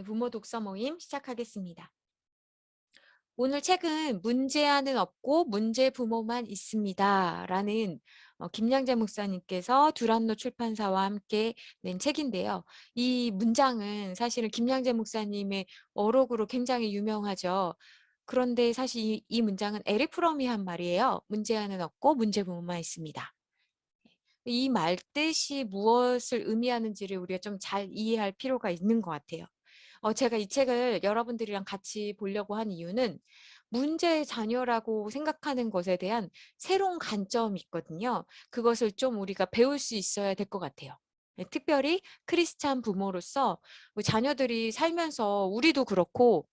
부모 독서 모임 시작하겠습니다. 오늘 책은 문제아는 없고 문제 부모만 있습니다. 라는 김양재 목사님께서 두란노 출판사와 함께 낸 책인데요. 이 문장은 사실은 김양재 목사님의 어록으로 굉장히 유명하죠. 그런데 사실 이 문장은 에릭 프롬이 한 말이에요. 문제아는 없고 문제 부모만 있습니다. 이 말뜻이 무엇을 의미하는지를 우리가 좀 잘 이해할 필요가 있는 것 같아요. 제가 이 책을 여러분들이랑 같이 보려고 한 이유는 문제의 자녀라고 생각하는 것에 대한 새로운 관점이 있거든요. 그것을 좀 우리가 배울 수 있어야 될 것 같아요. 네, 특별히 크리스찬 부모로서 자녀들이 살면서 우리도 그렇고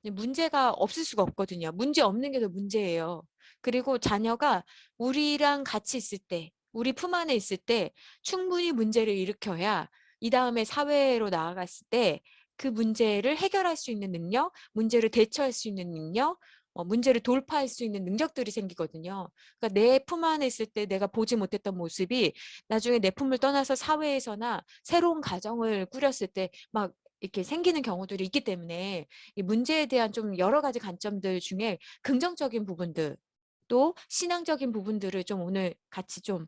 문제가 없을 수가 없거든요. 문제 없는 게 더 문제예요. 그리고 자녀가 우리랑 같이 있을 때, 우리 품 안에 있을 때 충분히 문제를 일으켜야 이 다음에 사회로 나아갔을 때 그 문제를 해결할 수 있는 능력, 문제를 대처할 수 있는 능력, 문제를 돌파할 수 있는 능력들이 생기거든요. 그러니까 내 품 안에 있을 때 내가 보지 못했던 모습이 나중에 내 품을 떠나서 사회에서나 새로운 가정을 꾸렸을 때 막 이렇게 생기는 경우들이 있기 때문에 이 문제에 대한 좀 여러 가지 관점들 중에 긍정적인 부분들 또 신앙적인 부분들을 좀 오늘 같이 좀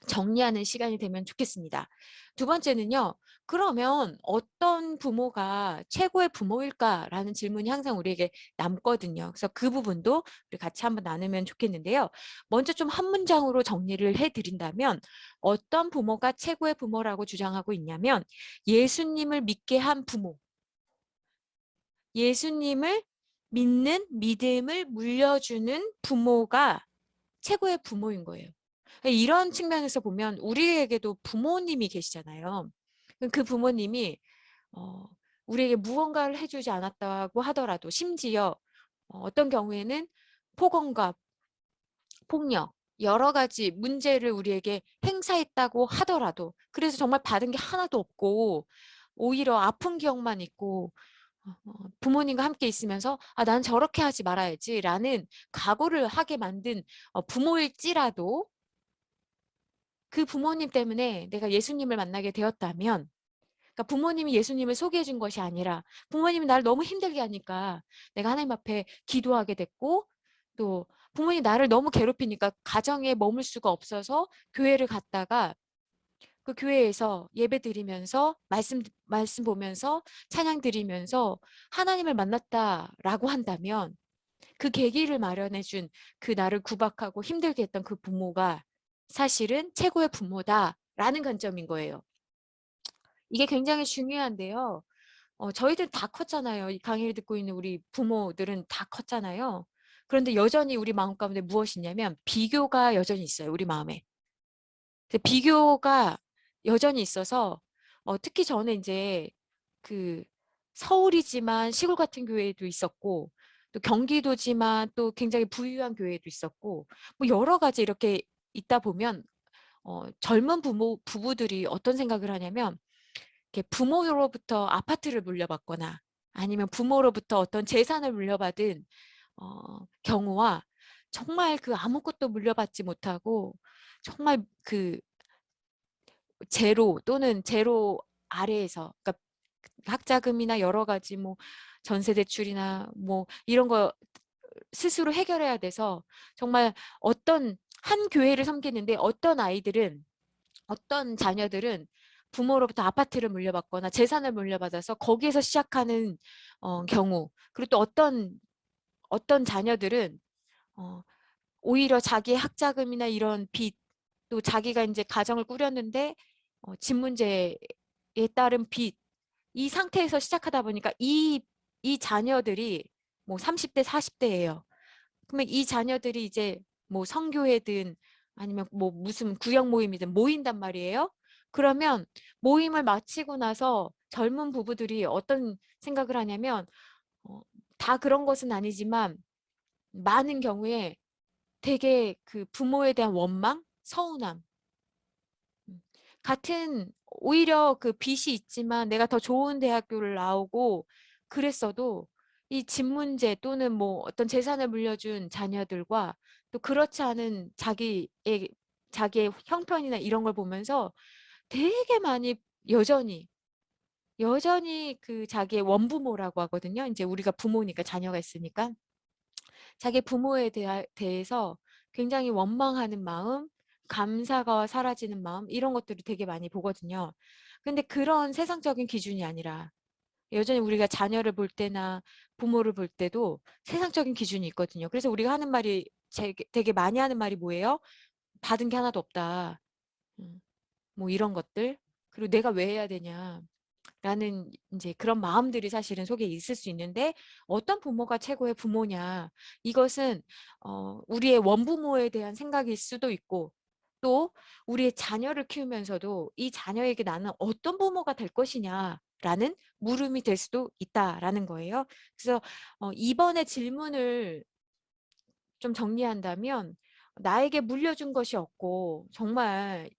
정리하는 시간이 되면 좋겠습니다. 두 번째는요. 그러면 어떤 부모가 최고의 부모일까라는 질문이 항상 우리에게 남거든요. 그래서 그 부분도 우리 같이 한번 나누면 좋겠는데요. 먼저 좀 한 문장으로 정리를 해드린다면 어떤 부모가 최고의 부모라고 주장하고 있냐면 예수님을 믿게 한 부모, 예수님을 믿는 믿음을 물려주는 부모가 최고의 부모인 거예요. 이런 측면에서 보면 우리에게도 부모님이 계시잖아요. 그 부모님이 어, 우리에게 무언가를 해주지 않았다고 하더라도 심지어 어떤 경우에는 폭언과 폭력, 여러 가지 문제를 우리에게 행사했다고 하더라도 그래서 정말 받은 게 하나도 없고 오히려 아픈 기억만 있고 부모님과 함께 있으면서 난 저렇게 하지 말아야지라는 각오를 하게 만든 부모일지라도 그 부모님 때문에 내가 예수님을 만나게 되었다면 그러니까 부모님이 예수님을 소개해 준 것이 아니라 부모님이 나를 너무 힘들게 하니까 내가 하나님 앞에 기도하게 됐고 또 부모님이 나를 너무 괴롭히니까 가정에 머물 수가 없어서 교회를 갔다가 그 교회에서 예배 드리면서 말씀 보면서 찬양 드리면서 하나님을 만났다라고 한다면 그 계기를 마련해 준 그 나를 구박하고 힘들게 했던 그 부모가 사실은 최고의 부모다라는 관점인 거예요. 이게 굉장히 중요한데요. 저희들 다 컸잖아요. 이 강의를 듣고 있는 우리 부모들은 다 컸잖아요. 그런데 여전히 우리 마음 가운데 무엇이 있냐면 비교가 여전히 있어요. 우리 마음에. 비교가 여전히 있어서 특히 저는 이제 그 서울이지만 시골 같은 교회도 있었고 또 경기도지만 또 굉장히 부유한 교회도 있었고 뭐 여러 가지 이렇게 있다 보면 젊은 부부들이 어떤 생각을 하냐면 이렇게 부모로부터 아파트를 물려받거나 아니면 부모로부터 어떤 재산을 물려받은 경우와 정말 그 아무것도 물려받지 못하고 정말 그 제로 또는 제로 아래에서 그러니까 학자금이나 여러 가지 뭐 전세 대출이나 뭐 이런 거 스스로 해결해야 돼서 정말 어떤 한 교회를 섬기는데 어떤 자녀들은 부모로부터 아파트를 물려받거나 재산을 물려받아서 거기에서 시작하는 경우 그리고 또 어떤 자녀들은 어, 오히려 자기의 학자금이나 이런 빚 또 자기가 이제 가정을 꾸렸는데 집 문제에 따른 빚 이 상태에서 시작하다 보니까 이 자녀들이 뭐 30대 40대예요. 그러면 이 자녀들이 이제 뭐 성교회든 아니면 뭐 무슨 구역 모임이든 모인단 말이에요. 그러면 모임을 마치고 나서 젊은 부부들이 어떤 생각을 하냐면 어, 다 그런 것은 아니지만 많은 경우에 되게 그 부모에 대한 원망, 서운함 같은 오히려 그 빚이 있지만 내가 더 좋은 대학교를 나오고 그랬어도 이 집 문제 또는 뭐 어떤 재산을 물려준 자녀들과 또 그렇지 않은 자기의 형편이나 이런 걸 보면서 되게 많이 여전히 여전히 그 자기의 원부모라고 하거든요. 이제 우리가 부모니까 자녀가 있으니까 자기 부모에 대해서 굉장히 원망하는 마음, 감사가 사라지는 마음 이런 것들을 되게 많이 보거든요. 근데 그런 세상적인 기준이 아니라 여전히 우리가 자녀를 볼 때나 부모를 볼 때도 세상적인 기준이 있거든요. 그래서 우리가 하는 말이 되게 많이 하는 말이 뭐예요? 받은 게 하나도 없다. 뭐 이런 것들. 그리고 내가 왜 해야 되냐. 라는 이제 그런 마음들이 사실은 속에 있을 수 있는데 어떤 부모가 최고의 부모냐. 이것은 우리의 원부모에 대한 생각일 수도 있고 또 우리의 자녀를 키우면서도 이 자녀에게 나는 어떤 부모가 될 것이냐라는 물음이 될 수도 있다라는 거예요. 그래서 이번에 질문을 좀 정리한다면 나에게 물려준 것이 없고 정말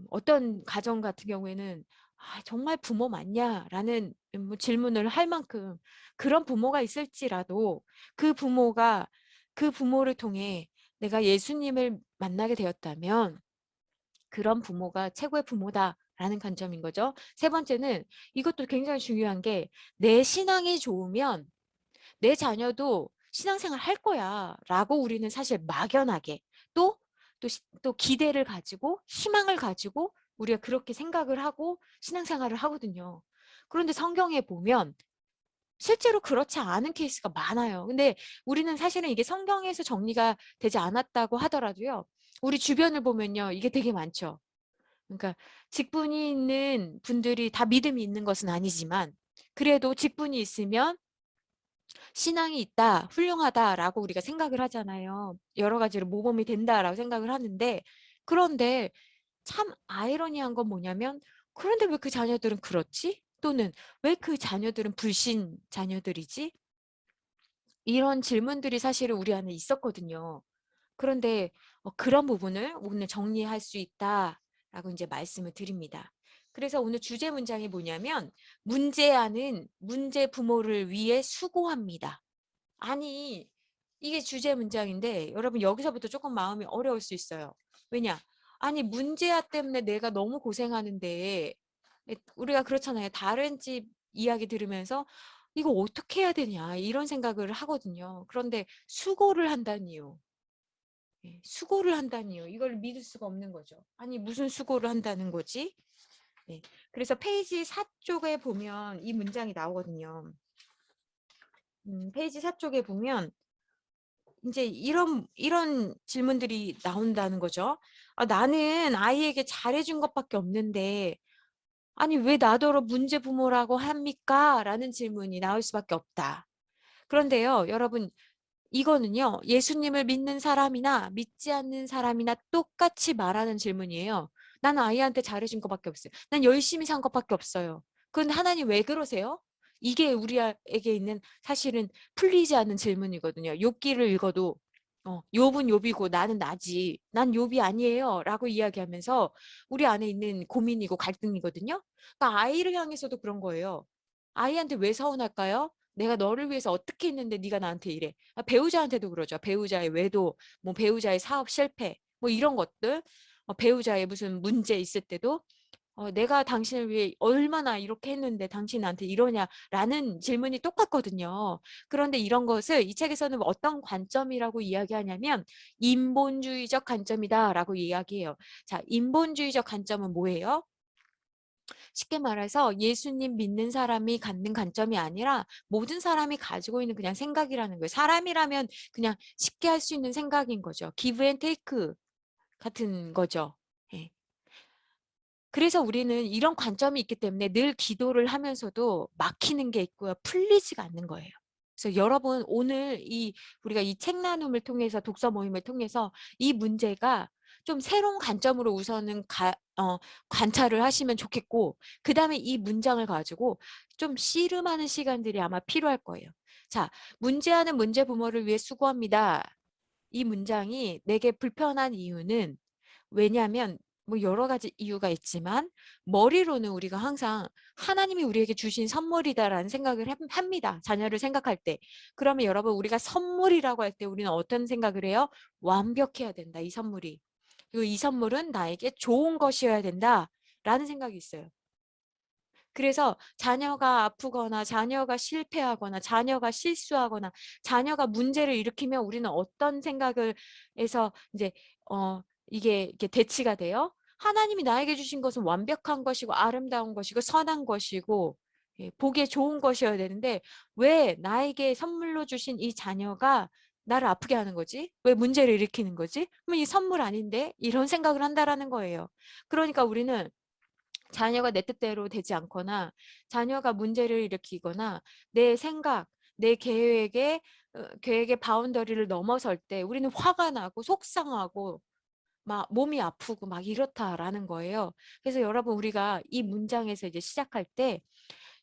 어떤 가정 같은 경우에는 아, 정말 부모 맞냐라는 뭐 질문을 할 만큼 그런 부모가 있을지라도 그 부모가 그 부모를 통해 내가 예수님을 만나게 되었다면 그런 부모가 최고의 부모다라는 관점인 거죠. 세 번째는 이것도 굉장히 중요한 게 내 신앙이 좋으면 내 자녀도 신앙생활 할 거야 라고 우리는 사실 막연하게 또, 또 기대를 가지고 희망을 가지고 우리가 그렇게 생각을 하고 신앙생활을 하거든요. 그런데 성경에 보면 실제로 그렇지 않은 케이스가 많아요. 근데 우리는 사실은 이게 성경에서 정리가 되지 않았다고 하더라도요. 우리 주변을 보면요. 이게 되게 많죠. 그러니까 직분이 있는 분들이 다 믿음이 있는 것은 아니지만 그래도 직분이 있으면 신앙이 있다, 훌륭하다라고 우리가 생각을 하잖아요. 여러 가지로 모범이 된다라고 생각을 하는데 그런데 참 아이러니한 건 뭐냐면 그런데 왜 그 자녀들은 그렇지? 또는 왜 그 자녀들은 불신 자녀들이지? 이런 질문들이 사실은 우리 안에 있었거든요. 그런데 그런 부분을 오늘 정리할 수 있다라고 이제 말씀을 드립니다. 그래서 오늘 주제 문장이 뭐냐면 문제아는 문제 부모를 위해 수고합니다. 아니 이게 주제 문장인데 여러분 여기서부터 조금 마음이 어려울 수 있어요. 왜냐? 아니 문제아 때문에 내가 너무 고생하는데 우리가 그렇잖아요. 다른 집 이야기 들으면서 이거 어떻게 해야 되냐 이런 생각을 하거든요. 그런데 수고를 한다니요. 수고를 한다니요. 이걸 믿을 수가 없는 거죠. 아니 무슨 수고를 한다는 거지? 네. 그래서 페이지 4쪽에 보면 이 문장이 나오거든요. 페이지 4쪽에 보면 이제 이런 질문들이 나온다는 거죠. 아, 나는 아이에게 잘해준 것밖에 없는데 아니 왜 나더러 문제 부모라고 합니까? 라는 질문이 나올 수밖에 없다. 그런데요, 여러분 이거는요. 예수님을 믿는 사람이나 믿지 않는 사람이나 똑같이 말하는 질문이에요. 나는 아이한테 잘해준 것밖에 없어요. 난 열심히 산 것밖에 없어요. 그런데 하나님 왜 그러세요? 이게 우리에게 있는 사실은 풀리지 않는 질문이거든요. 욥기를 읽어도 욥은 욥이고 나는 나지. 난 욥이 아니에요. 라고 이야기하면서 우리 안에 있는 고민이고 갈등이거든요. 그러니까 아이를 향해서도 그런 거예요. 아이한테 왜 서운할까요? 내가 너를 위해서 어떻게 했는데 네가 나한테 이래. 배우자한테도 그러죠. 배우자의 외도, 뭐 배우자의 사업 실패, 뭐 이런 것들, 배우자의 무슨 문제 있을 때도 내가 당신을 위해 얼마나 이렇게 했는데 당신이 나한테 이러냐라는 질문이 똑같거든요. 그런데 이런 것을 이 책에서는 어떤 관점이라고 이야기하냐면 인본주의적 관점이다라고 이야기해요. 자, 인본주의적 관점은 뭐예요? 쉽게 말해서 예수님 믿는 사람이 갖는 관점이 아니라 모든 사람이 가지고 있는 그냥 생각이라는 거예요. 사람이라면 그냥 쉽게 할 수 있는 생각인 거죠. give and take 같은 거죠. 예. 그래서 우리는 이런 관점이 있기 때문에 늘 기도를 하면서도 막히는 게 있고요. 풀리지가 않는 거예요. 그래서 여러분 오늘 우리가 이 책 나눔을 통해서 독서 모임을 통해서 이 문제가 좀 새로운 관점으로 우선은 관찰을 하시면 좋겠고 그 다음에 이 문장을 가지고 좀 씨름하는 시간들이 아마 필요할 거예요. 자, 문제하는 문제 부모를 위해 수고합니다. 이 문장이 내게 불편한 이유는 왜냐하면 뭐 여러 가지 이유가 있지만 머리로는 우리가 항상 하나님이 우리에게 주신 선물이다라는 생각을 합니다. 자녀를 생각할 때. 그러면 여러분 우리가 선물이라고 할 때 우리는 어떤 생각을 해요? 완벽해야 된다. 이 선물이. 그리고 이 선물은 나에게 좋은 것이어야 된다라는 생각이 있어요. 그래서 자녀가 아프거나 자녀가 실패하거나 자녀가 실수하거나 자녀가 문제를 일으키면 우리는 어떤 생각을 해서 이제 이게 대치가 돼요. 하나님이 나에게 주신 것은 완벽한 것이고 아름다운 것이고 선한 것이고 보기에 좋은 것이어야 되는데 왜 나에게 선물로 주신 이 자녀가 나를 아프게 하는 거지? 왜 문제를 일으키는 거지? 그럼 이 선물 아닌데? 이런 생각을 한다라는 거예요. 그러니까 우리는 자녀가 내 뜻대로 되지 않거나 자녀가 문제를 일으키거나 내 생각, 내 계획의 바운더리를 넘어설 때 우리는 화가 나고 속상하고 막 몸이 아프고 막 이렇다라는 거예요. 그래서 여러분 우리가 이 문장에서 이제 시작할 때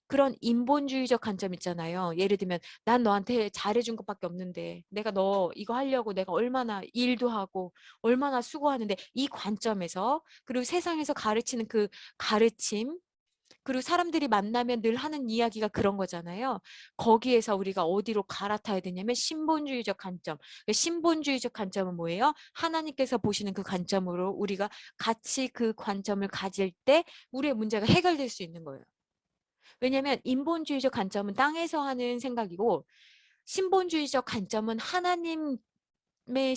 그런 인본주의적 관점 있잖아요. 예를 들면 난 너한테 잘해준 것밖에 없는데 내가 너 이거 하려고 내가 얼마나 일도 하고 얼마나 수고하는데 이 관점에서 그리고 세상에서 가르치는 그 가르침 그리고 사람들이 만나면 늘 하는 이야기가 그런 거잖아요. 거기에서 우리가 어디로 갈아타야 되냐면 신본주의적 관점. 신본주의적 관점은 뭐예요? 하나님께서 보시는 그 관점으로 우리가 같이 그 관점을 가질 때 우리의 문제가 해결될 수 있는 거예요. 왜냐하면 인본주의적 관점은 땅에서 하는 생각이고 신본주의적 관점은 하나님의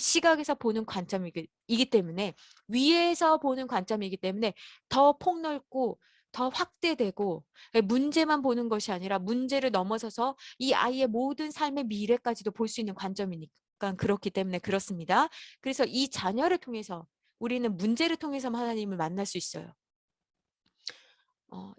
시각에서 보는 관점이기 때문에 위에서 보는 관점이기 때문에 더 폭넓고 더 확대되고 문제만 보는 것이 아니라 문제를 넘어서서 이 아이의 모든 삶의 미래까지도 볼 수 있는 관점이니까 그렇기 때문에 그렇습니다. 그래서 이 자녀를 통해서 우리는 문제를 통해서 하나님을 만날 수 있어요.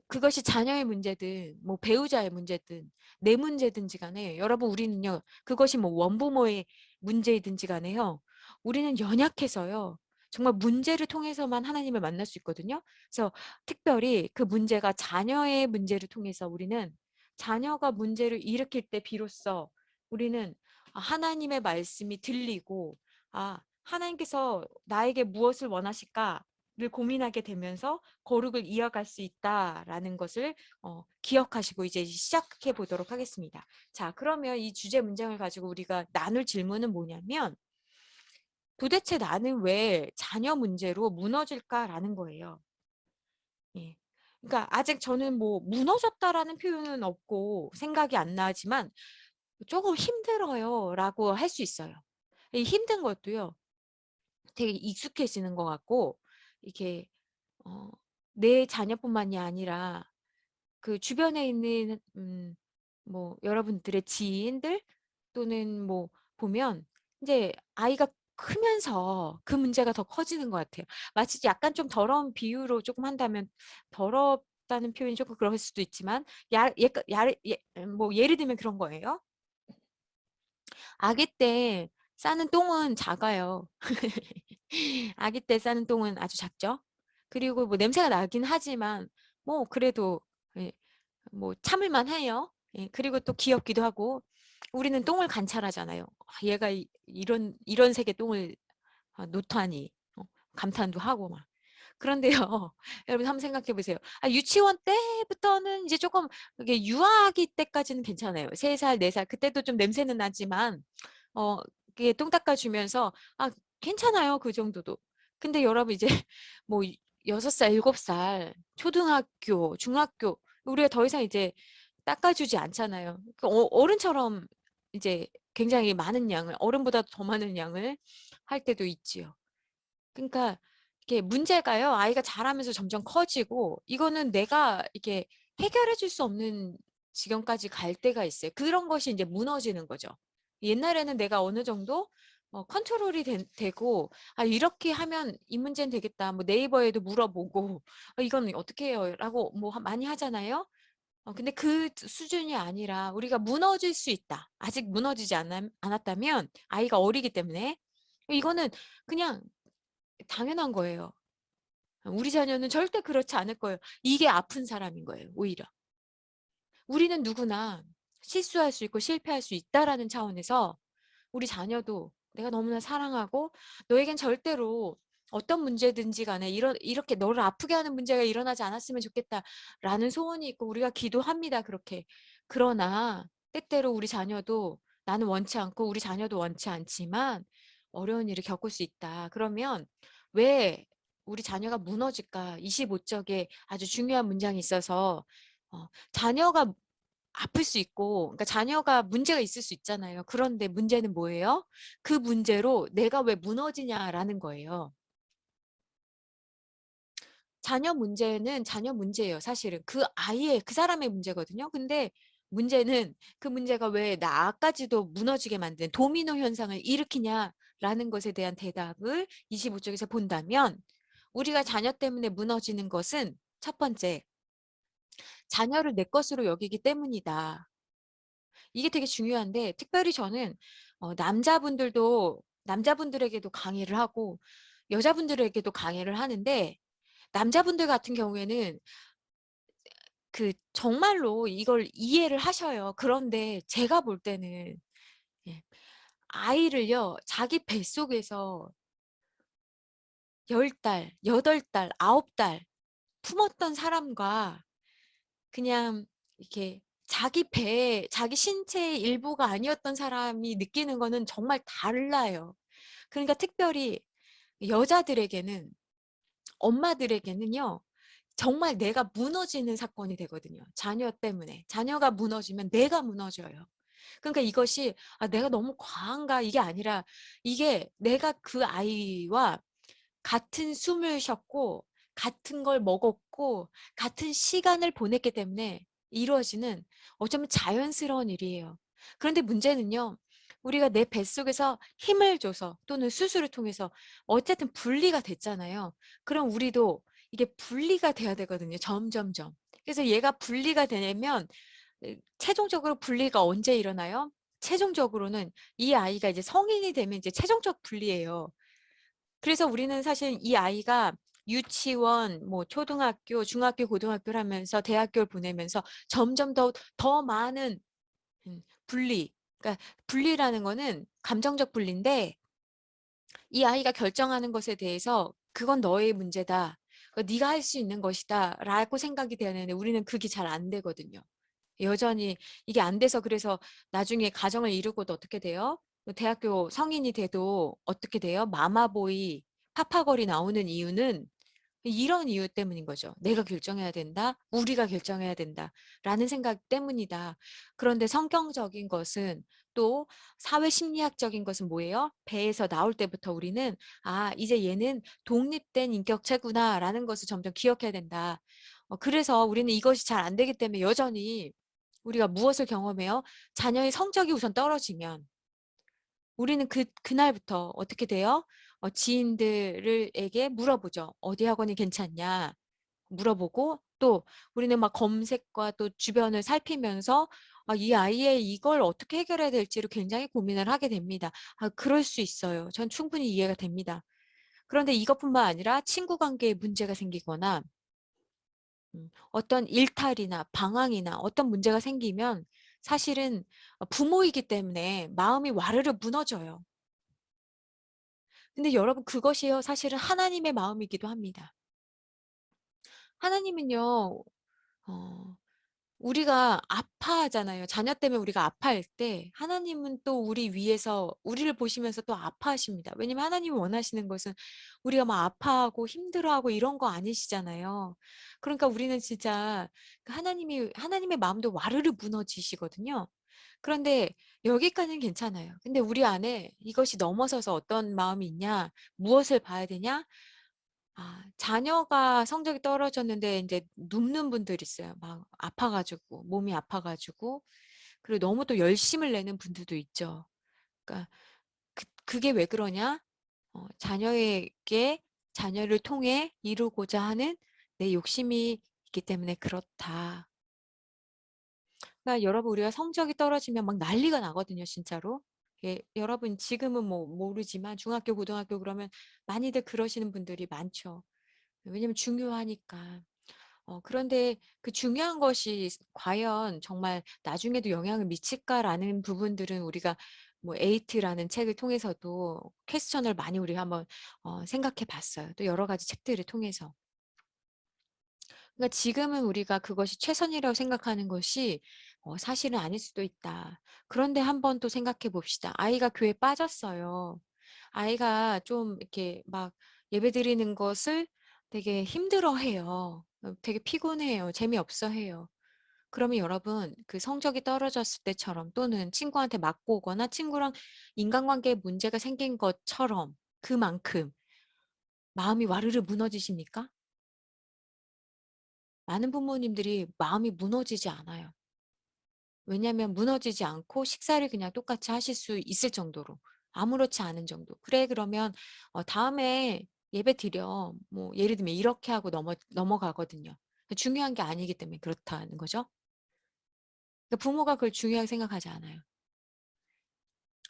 그것이 자녀의 문제든 뭐 배우자의 문제든 내 문제든지 간에 여러분 우리는요 그것이 뭐 원부모의 문제이든지 간에요 우리는 연약해서요 정말 문제를 통해서만 하나님을 만날 수 있거든요. 그래서 특별히 그 문제가 자녀의 문제를 통해서 우리는 자녀가 문제를 일으킬 때 비로소 우리는 하나님의 말씀이 들리고 하나님께서 나에게 무엇을 원하실까 를 고민하게 되면서 거룩을 이어갈 수 있다라는 것을 기억하시고 이제 시작해 보도록 하겠습니다. 자, 그러면 이 주제 문장을 가지고 우리가 나눌 질문은 뭐냐면 도대체 나는 왜 자녀 문제로 무너질까라는 거예요. 예. 그러니까 아직 저는 뭐 무너졌다라는 표현은 없고 생각이 안 나지만 조금 힘들어요라고 할 수 있어요. 이 힘든 것도요. 되게 익숙해지는 것 같고 이게 어, 내 자녀뿐만이 아니라 그 주변에 있는 뭐 여러분들의 지인들 또는 뭐 보면 이제 아이가 크면서 그 문제가 더 커지는 것 같아요. 마치 약간 좀 더러운 비유로 조금 한다면 더럽다는 표현이 조금 그럴 수도 있지만 뭐 예를 들면 그런 거예요. 아기 때 싸는 똥은 작아요. 아기 때 싸는 똥은 아주 작죠. 그리고 뭐 냄새가 나긴 하지만 뭐 그래도 예, 뭐 참을만 해요. 예, 그리고 또 귀엽기도 하고 우리는 똥을 관찰하잖아요. 얘가 이런 색의 똥을 놓다니 감탄도 하고 막. 그런데요, 여러분 한번 생각해 보세요. 유치원 때부터는 이제 조금 이게 유아기 때까지는 괜찮아요. 3살, 4살 그때도 좀 냄새는 나지만 어, 이게 똥 닦아주면서 괜찮아요. 그 정도도. 근데 여러분 이제 뭐 6살, 7살 초등학교, 중학교 우리가 더 이상 이제 닦아주지 않잖아요. 그 어른처럼 이제 굉장히 많은 양을 어른보다 더 많은 양을 할 때도 있지요. 그러니까 이게 문제가요. 아이가 자라면서 점점 커지고 이거는 내가 이게 해결해 줄 수 없는 지경까지 갈 때가 있어요. 그런 것이 이제 무너지는 거죠. 옛날에는 내가 어느 정도 컨트롤이 되고 이렇게 하면 이 문제는 되겠다. 뭐 네이버에도 물어보고 이건 어떻게 해요? 라고 뭐 많이 하잖아요. 근데 그 수준이 아니라 우리가 무너질 수 있다. 아직 무너지지 않았다면 아이가 어리기 때문에 이거는 그냥 당연한 거예요. 우리 자녀는 절대 그렇지 않을 거예요. 이게 아픈 사람인 거예요, 오히려. 우리는 누구나 실수할 수 있고 실패할 수 있다라는 차원에서 우리 자녀도 내가 너무나 사랑하고 너에겐 절대로 어떤 문제든지 간에 이렇게 너를 아프게 하는 문제가 일어나지 않았으면 좋겠다라는 소원이 있고 우리가 기도합니다, 그렇게. 그러나 때때로 우리 자녀도 나는 원치 않고 우리 자녀도 원치 않지만 어려운 일을 겪을 수 있다. 그러면 왜 우리 자녀가 무너질까? 25쪽에 아주 중요한 문장이 있어서 자녀가 아플 수 있고, 그러니까 자녀가 문제가 있을 수 있잖아요. 그런데 문제는 뭐예요? 그 문제로 내가 왜 무너지냐라는 거예요. 자녀 문제는 자녀 문제예요. 사실은 그 아이의 그 사람의 문제거든요. 근데 문제는 그 문제가 왜 나까지도 무너지게 만든 도미노 현상을 일으키냐라는 것에 대한 대답을 25쪽에서 본다면 우리가 자녀 때문에 무너지는 것은 첫 번째, 자녀를 내 것으로 여기기 때문이다. 이게 되게 중요한데 특별히 저는 남자분들에게도 강의를 하고 여자분들에게도 강의를 하는데 남자분들 같은 경우에는 정말로 이걸 이해를 하셔요. 그런데 제가 볼 때는 예, 아이를요, 자기 뱃속에서 10달, 8달, 9달 품었던 사람과 그냥 이렇게 자기 신체의 일부가 아니었던 사람이 느끼는 거는 정말 달라요. 그러니까 특별히 여자들에게는, 엄마들에게는요, 정말 내가 무너지는 사건이 되거든요. 자녀 때문에. 자녀가 무너지면 내가 무너져요. 그러니까 이것이 내가 너무 과한가 이게 아니라 이게 내가 그 아이와 같은 숨을 쉬었고 같은 걸 먹었고 같은 시간을 보냈기 때문에 이루어지는 어쩌면 자연스러운 일이에요. 그런데 문제는요. 우리가 내 뱃속에서 힘을 줘서 또는 수술을 통해서 어쨌든 분리가 됐잖아요. 그럼 우리도 이게 분리가 돼야 되거든요. 점점점. 그래서 얘가 분리가 되면 최종적으로 분리가 언제 일어나요? 최종적으로는 이 아이가 이제 성인이 되면 이제 최종적 분리예요. 그래서 우리는 사실 이 아이가 유치원, 뭐 초등학교, 중학교, 고등학교를 하면서 대학교를 보내면서 점점 더 많은 분리. 그러니까 분리라는 거는 감정적 분리인데 이 아이가 결정하는 것에 대해서 그건 너의 문제다. 네가 할 수 있는 것이다. 라고 생각이 되는데 우리는 그게 잘 안 되거든요. 여전히 이게 안 돼서 그래서 나중에 가정을 이루고도 어떻게 돼요? 대학교 성인이 돼도 어떻게 돼요? 마마보이, 파파걸이 나오는 이유는 이런 이유 때문인 거죠. 내가 결정해야 된다. 우리가 결정해야 된다. 라는 생각 때문이다. 그런데 성경적인 것은 또 사회 심리학적인 것은 뭐예요? 배에서 나올 때부터 우리는 이제 얘는 독립된 인격체구나 라는 것을 점점 기억해야 된다. 그래서 우리는 이것이 잘 안 되기 때문에 여전히 우리가 무엇을 경험해요? 자녀의 성적이 우선 떨어지면 우리는 그날부터 어떻게 돼요? 지인들에게 물어보죠. 어디 학원이 괜찮냐? 물어보고 또 우리는 막 검색과 또 주변을 살피면서 이 아이의 이걸 어떻게 해결해야 될지를 굉장히 고민을 하게 됩니다. 그럴 수 있어요. 전 충분히 이해가 됩니다. 그런데 이것뿐만 아니라 친구 관계에 문제가 생기거나 어떤 일탈이나 방황이나 어떤 문제가 생기면 사실은 부모이기 때문에 마음이 와르르 무너져요. 근데 여러분 그것이요 사실은 하나님의 마음이기도 합니다. 하나님은요, 어, 우리가 아파하잖아요. 자녀 때문에 우리가 아파할 때 하나님은 또 우리 위해서 우리를 보시면서 또 아파하십니다. 왜냐면 하나님이 원하시는 것은 우리가 막 아파하고 힘들어하고 이런 거 아니시잖아요. 그러니까 우리는 진짜 하나님의 마음도 와르르 무너지시거든요. 그런데 여기까지는 괜찮아요. 근데 우리 안에 이것이 넘어서서 어떤 마음이 있냐, 무엇을 봐야 되냐? 자녀가 성적이 떨어졌는데 이제 눕는 분들 있어요. 막 아파가지고, 몸이 아파가지고. 그리고 너무 또 열심을 내는 분들도 있죠. 그러니까 그게 왜 그러냐? 자녀를 통해 이루고자 하는 내 욕심이 있기 때문에 그렇다. 그러니까 여러분 우리가 성적이 떨어지면 막 난리가 나거든요, 진짜로. 여러분 지금은 뭐 모르지만 중학교, 고등학교 그러면 많이들 그러시는 분들이 많죠. 왜냐면 중요하니까. 그런데 그 중요한 것이 과연 정말 나중에도 영향을 미칠까라는 부분들은 우리가 뭐 에이트라는 책을 통해서도 퀘스천을 많이 우리 한번 생각해 봤어요. 또 여러 가지 책들을 통해서. 그러니까 지금은 우리가 그것이 최선이라고 생각하는 것이 사실은 아닐 수도 있다. 그런데 한번 또 생각해 봅시다. 아이가 교회 빠졌어요. 아이가 좀 이렇게 막 예배 드리는 것을 되게 힘들어 해요. 되게 피곤해요. 재미없어 해요. 그러면 여러분 그 성적이 떨어졌을 때처럼 또는 친구한테 맞고 오거나 친구랑 인간관계에 문제가 생긴 것처럼 그만큼 마음이 와르르 무너지십니까? 많은 부모님들이 마음이 무너지지 않아요. 왜냐하면 무너지지 않고 식사를 그냥 똑같이 하실 수 있을 정도로 아무렇지 않은 정도. 그래 그러면 다음에 예배 드려. 뭐 예를 들면 이렇게 하고 넘어가거든요. 중요한 게 아니기 때문에 그렇다는 거죠. 그러니까 부모가 그걸 중요하게 생각하지 않아요.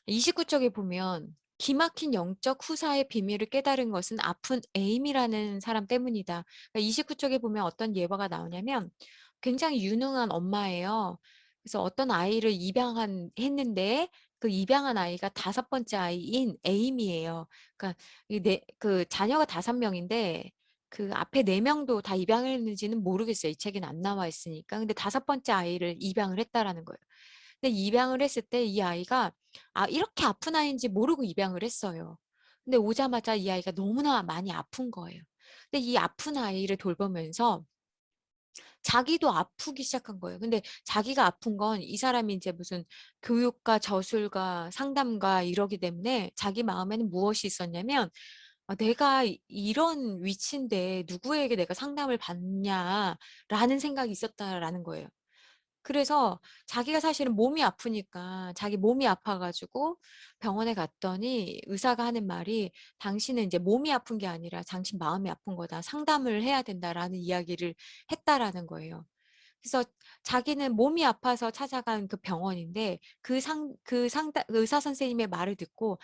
29쪽에 보면 기막힌 영적 후사의 비밀을 깨달은 것은 아픈 에임이라는 사람 때문이다. 그러니까 29쪽에 보면 어떤 예화가 나오냐면 굉장히 유능한 엄마예요. 그래서 어떤 아이를 했는데 그 입양한 아이가 5번째 아이인 에임이에요. 그러니까 그 자녀가 5명인데 그 앞에 4명도 다 입양을 했는지는 모르겠어요. 이 책에는 안 나와 있으니까. 근데 5번째 아이를 입양을 했다라는 거예요. 근데 입양을 했을 때 이 아이가 이렇게 아픈 아이인지 모르고 입양을 했어요. 근데 오자마자 이 아이가 너무나 많이 아픈 거예요. 근데 이 아픈 아이를 돌보면서 자기도 아프기 시작한 거예요. 근데 자기가 아픈 건 이 사람이 이제 무슨 교육가, 저술가, 상담가 이러기 때문에 자기 마음에는 무엇이 있었냐면 내가 이런 위치인데 누구에게 내가 상담을 받냐라는 생각이 있었다라는 거예요. 그래서 자기가 사실은 몸이 아프니까 자기 몸이 아파가지고 병원에 갔더니 의사가 하는 말이 당신은 이제 몸이 아픈 게 아니라 당신 마음이 아픈 거다. 상담을 해야 된다라는 이야기를 했다라는 거예요. 그래서 자기는 몸이 아파서 찾아간 그 병원인데 의사 선생님의 말을 듣고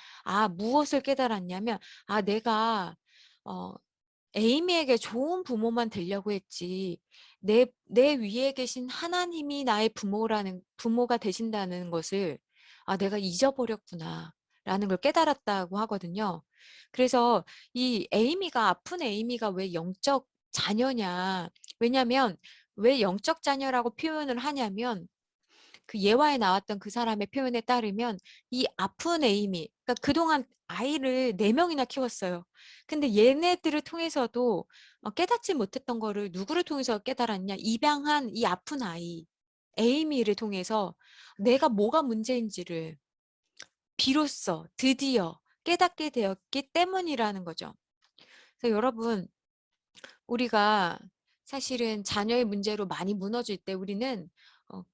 무엇을 깨달았냐면 내가 어, 에이미에게 좋은 부모만 되려고 했지. 내 위에 계신 하나님이 나의 부모가 되신다는 것을 내가 잊어버렸구나. 라는 걸 깨달았다고 하거든요. 그래서 이 아픈 에이미가 왜 영적 자녀냐. 왜냐면 왜 영적 자녀라고 표현을 하냐면 그 예화에 나왔던 그 사람의 표현에 따르면 이 아픈 에이미, 그러니까 그동안 아이를 4명이나 키웠어요. 근데 얘네들을 통해서도 깨닫지 못했던 거를 누구를 통해서 깨달았냐? 입양한 이 아픈 아이, 에이미를 통해서 내가 뭐가 문제인지를 비로소 드디어 깨닫게 되었기 때문이라는 거죠. 그래서 여러분, 우리가 사실은 자녀의 문제로 많이 무너질 때 우리는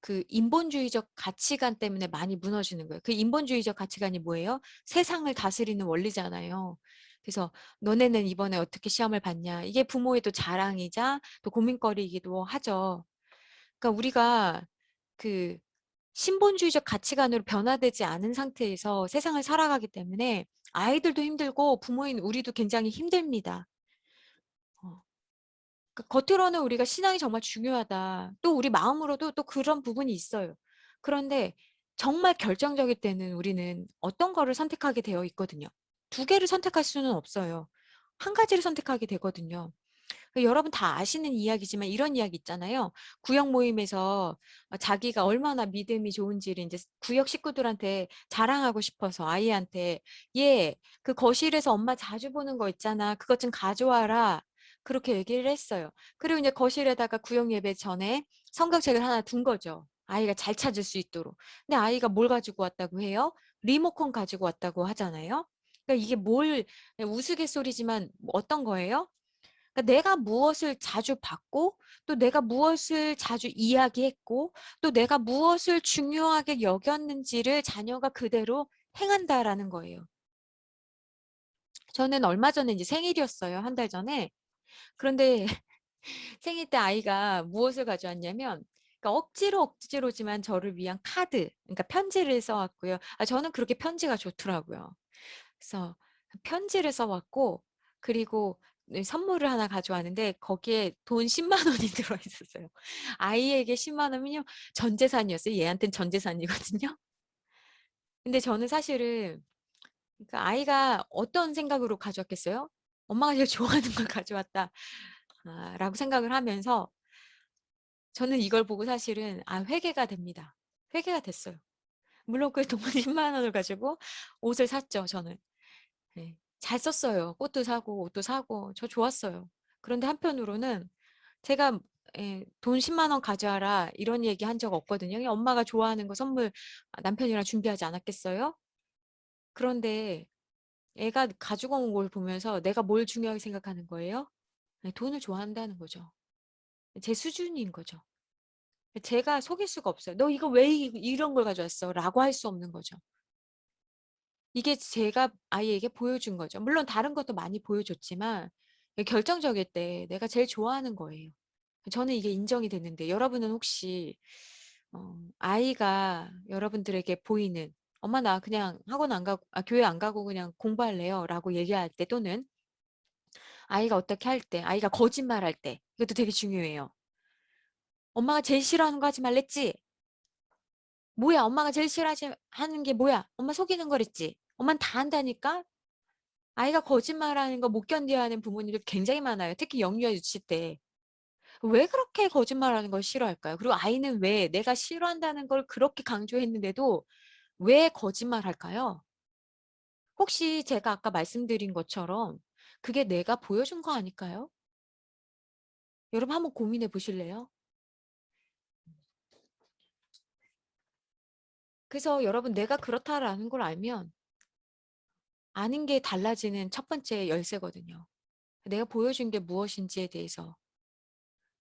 그 인본주의적 가치관 때문에 많이 무너지는 거예요. 그 인본주의적 가치관이 뭐예요? 세상을 다스리는 원리잖아요. 그래서 너네는 이번에 어떻게 시험을 봤냐? 이게 부모의 또 자랑이자 또 고민거리이기도 하죠. 그러니까 우리가 그 신본주의적 가치관으로 변화되지 않은 상태에서 세상을 살아가기 때문에 아이들도 힘들고 부모인 우리도 굉장히 힘듭니다. 어. 겉으로는 우리가 신앙이 정말 중요하다. 또 우리 마음으로도 또 그런 부분이 있어요. 그런데 정말 결정적일 때는 우리는 어떤 거를 선택하게 되어 있거든요. 두 개를 선택할 수는 없어요. 한 가지를 선택하게 되거든요. 여러분 다 아시는 이야기지만 이런 이야기 있잖아요. 구역 모임에서 자기가 얼마나 믿음이 좋은지를 이제 구역 식구들한테 자랑하고 싶어서 아이한테 그 거실에서 엄마 자주 보는 거 있잖아. 그것 좀 가져와라. 그렇게 얘기를 했어요. 그리고 이제 거실에다가 구역 예배 전에 성경책을 하나 둔 거죠. 아이가 잘 찾을 수 있도록. 근데 아이가 뭘 가지고 왔다고 해요? 리모컨 가지고 왔다고 하잖아요. 그러니까 이게 우스갯소리지만 어떤 거예요? 그러니까 내가 무엇을 자주 받고 또 내가 무엇을 자주 이야기했고 또 내가 무엇을 중요하게 여겼는지를 자녀가 그대로 행한다라는 거예요. 저는 얼마 전에 이제 생일이었어요. 한 달 전에. 그런데 생일 때 아이가 무엇을 가져왔냐면 그러니까 억지로지만 저를 위한 카드, 그러니까 편지를 써왔고요. 저는 그렇게 편지가 좋더라고요. 그래서 편지를 써왔고 그리고 선물을 하나 가져왔는데 거기에 돈 10만 원이 들어있었어요. 아이에게 10만 원이면 전 재산이었어요. 얘한테는 전 재산이거든요. 근데 저는 사실은 그러니까 아이가 어떤 생각으로 가져왔겠어요? 엄마가 제일 좋아하는 걸 가져왔다. 라고 생각을 하면서 저는 이걸 보고 사실은 회개가 됩니다. 회개가 됐어요. 물론 그 돈 10만 원을 가지고 옷을 샀죠, 저는. 네. 잘 썼어요. 꽃도 사고 옷도 사고 저 좋았어요. 그런데 한편으로는 제가 돈 10만 원 가져와라 이런 얘기 한 적 없거든요. 그냥 엄마가 좋아하는 거 선물 남편이랑 준비하지 않았겠어요? 그런데 애가 가지고 온 걸 보면서 내가 뭘 중요하게 생각하는 거예요? 네, 돈을 좋아한다는 거죠. 제 수준인 거죠. 제가 속일 수가 없어요. 너 이거 왜 이런 걸 가져왔어? 라고 할 수 없는 거죠. 이게 제가 아이에게 보여준 거죠. 물론 다른 것도 많이 보여줬지만 결정적일 때 내가 제일 좋아하는 거예요. 저는 이게 인정이 됐는데 여러분은 혹시 아이가 여러분들에게 보이는 엄마 나 그냥 학원 안 가고 교회 안 가고 그냥 공부할래요 라고 얘기할 때 또는 아이가 어떻게 할 때 아이가 거짓말할 때 이것도 되게 중요해요. 엄마가 제일 싫어하는 거 하지 말랬지? 뭐야 엄마가 제일 싫어하는 게 뭐야? 엄마 속이는 거랬지? 엄마는 다 한다니까? 아이가 거짓말하는 거 못 견뎌야 하는 부모님들 굉장히 많아요. 특히 영유아 유치 때. 왜 그렇게 거짓말하는 걸 싫어할까요? 그리고 아이는 왜 내가 싫어한다는 걸 그렇게 강조했는데도 왜 거짓말할까요? 혹시 제가 아까 말씀드린 것처럼 그게 내가 보여준 거 아닐까요? 여러분 한번 고민해 보실래요? 그래서 여러분 내가 그렇다라는 걸 알면 아는 게 달라지는 첫 번째 열쇠거든요. 내가 보여준 게 무엇인지에 대해서.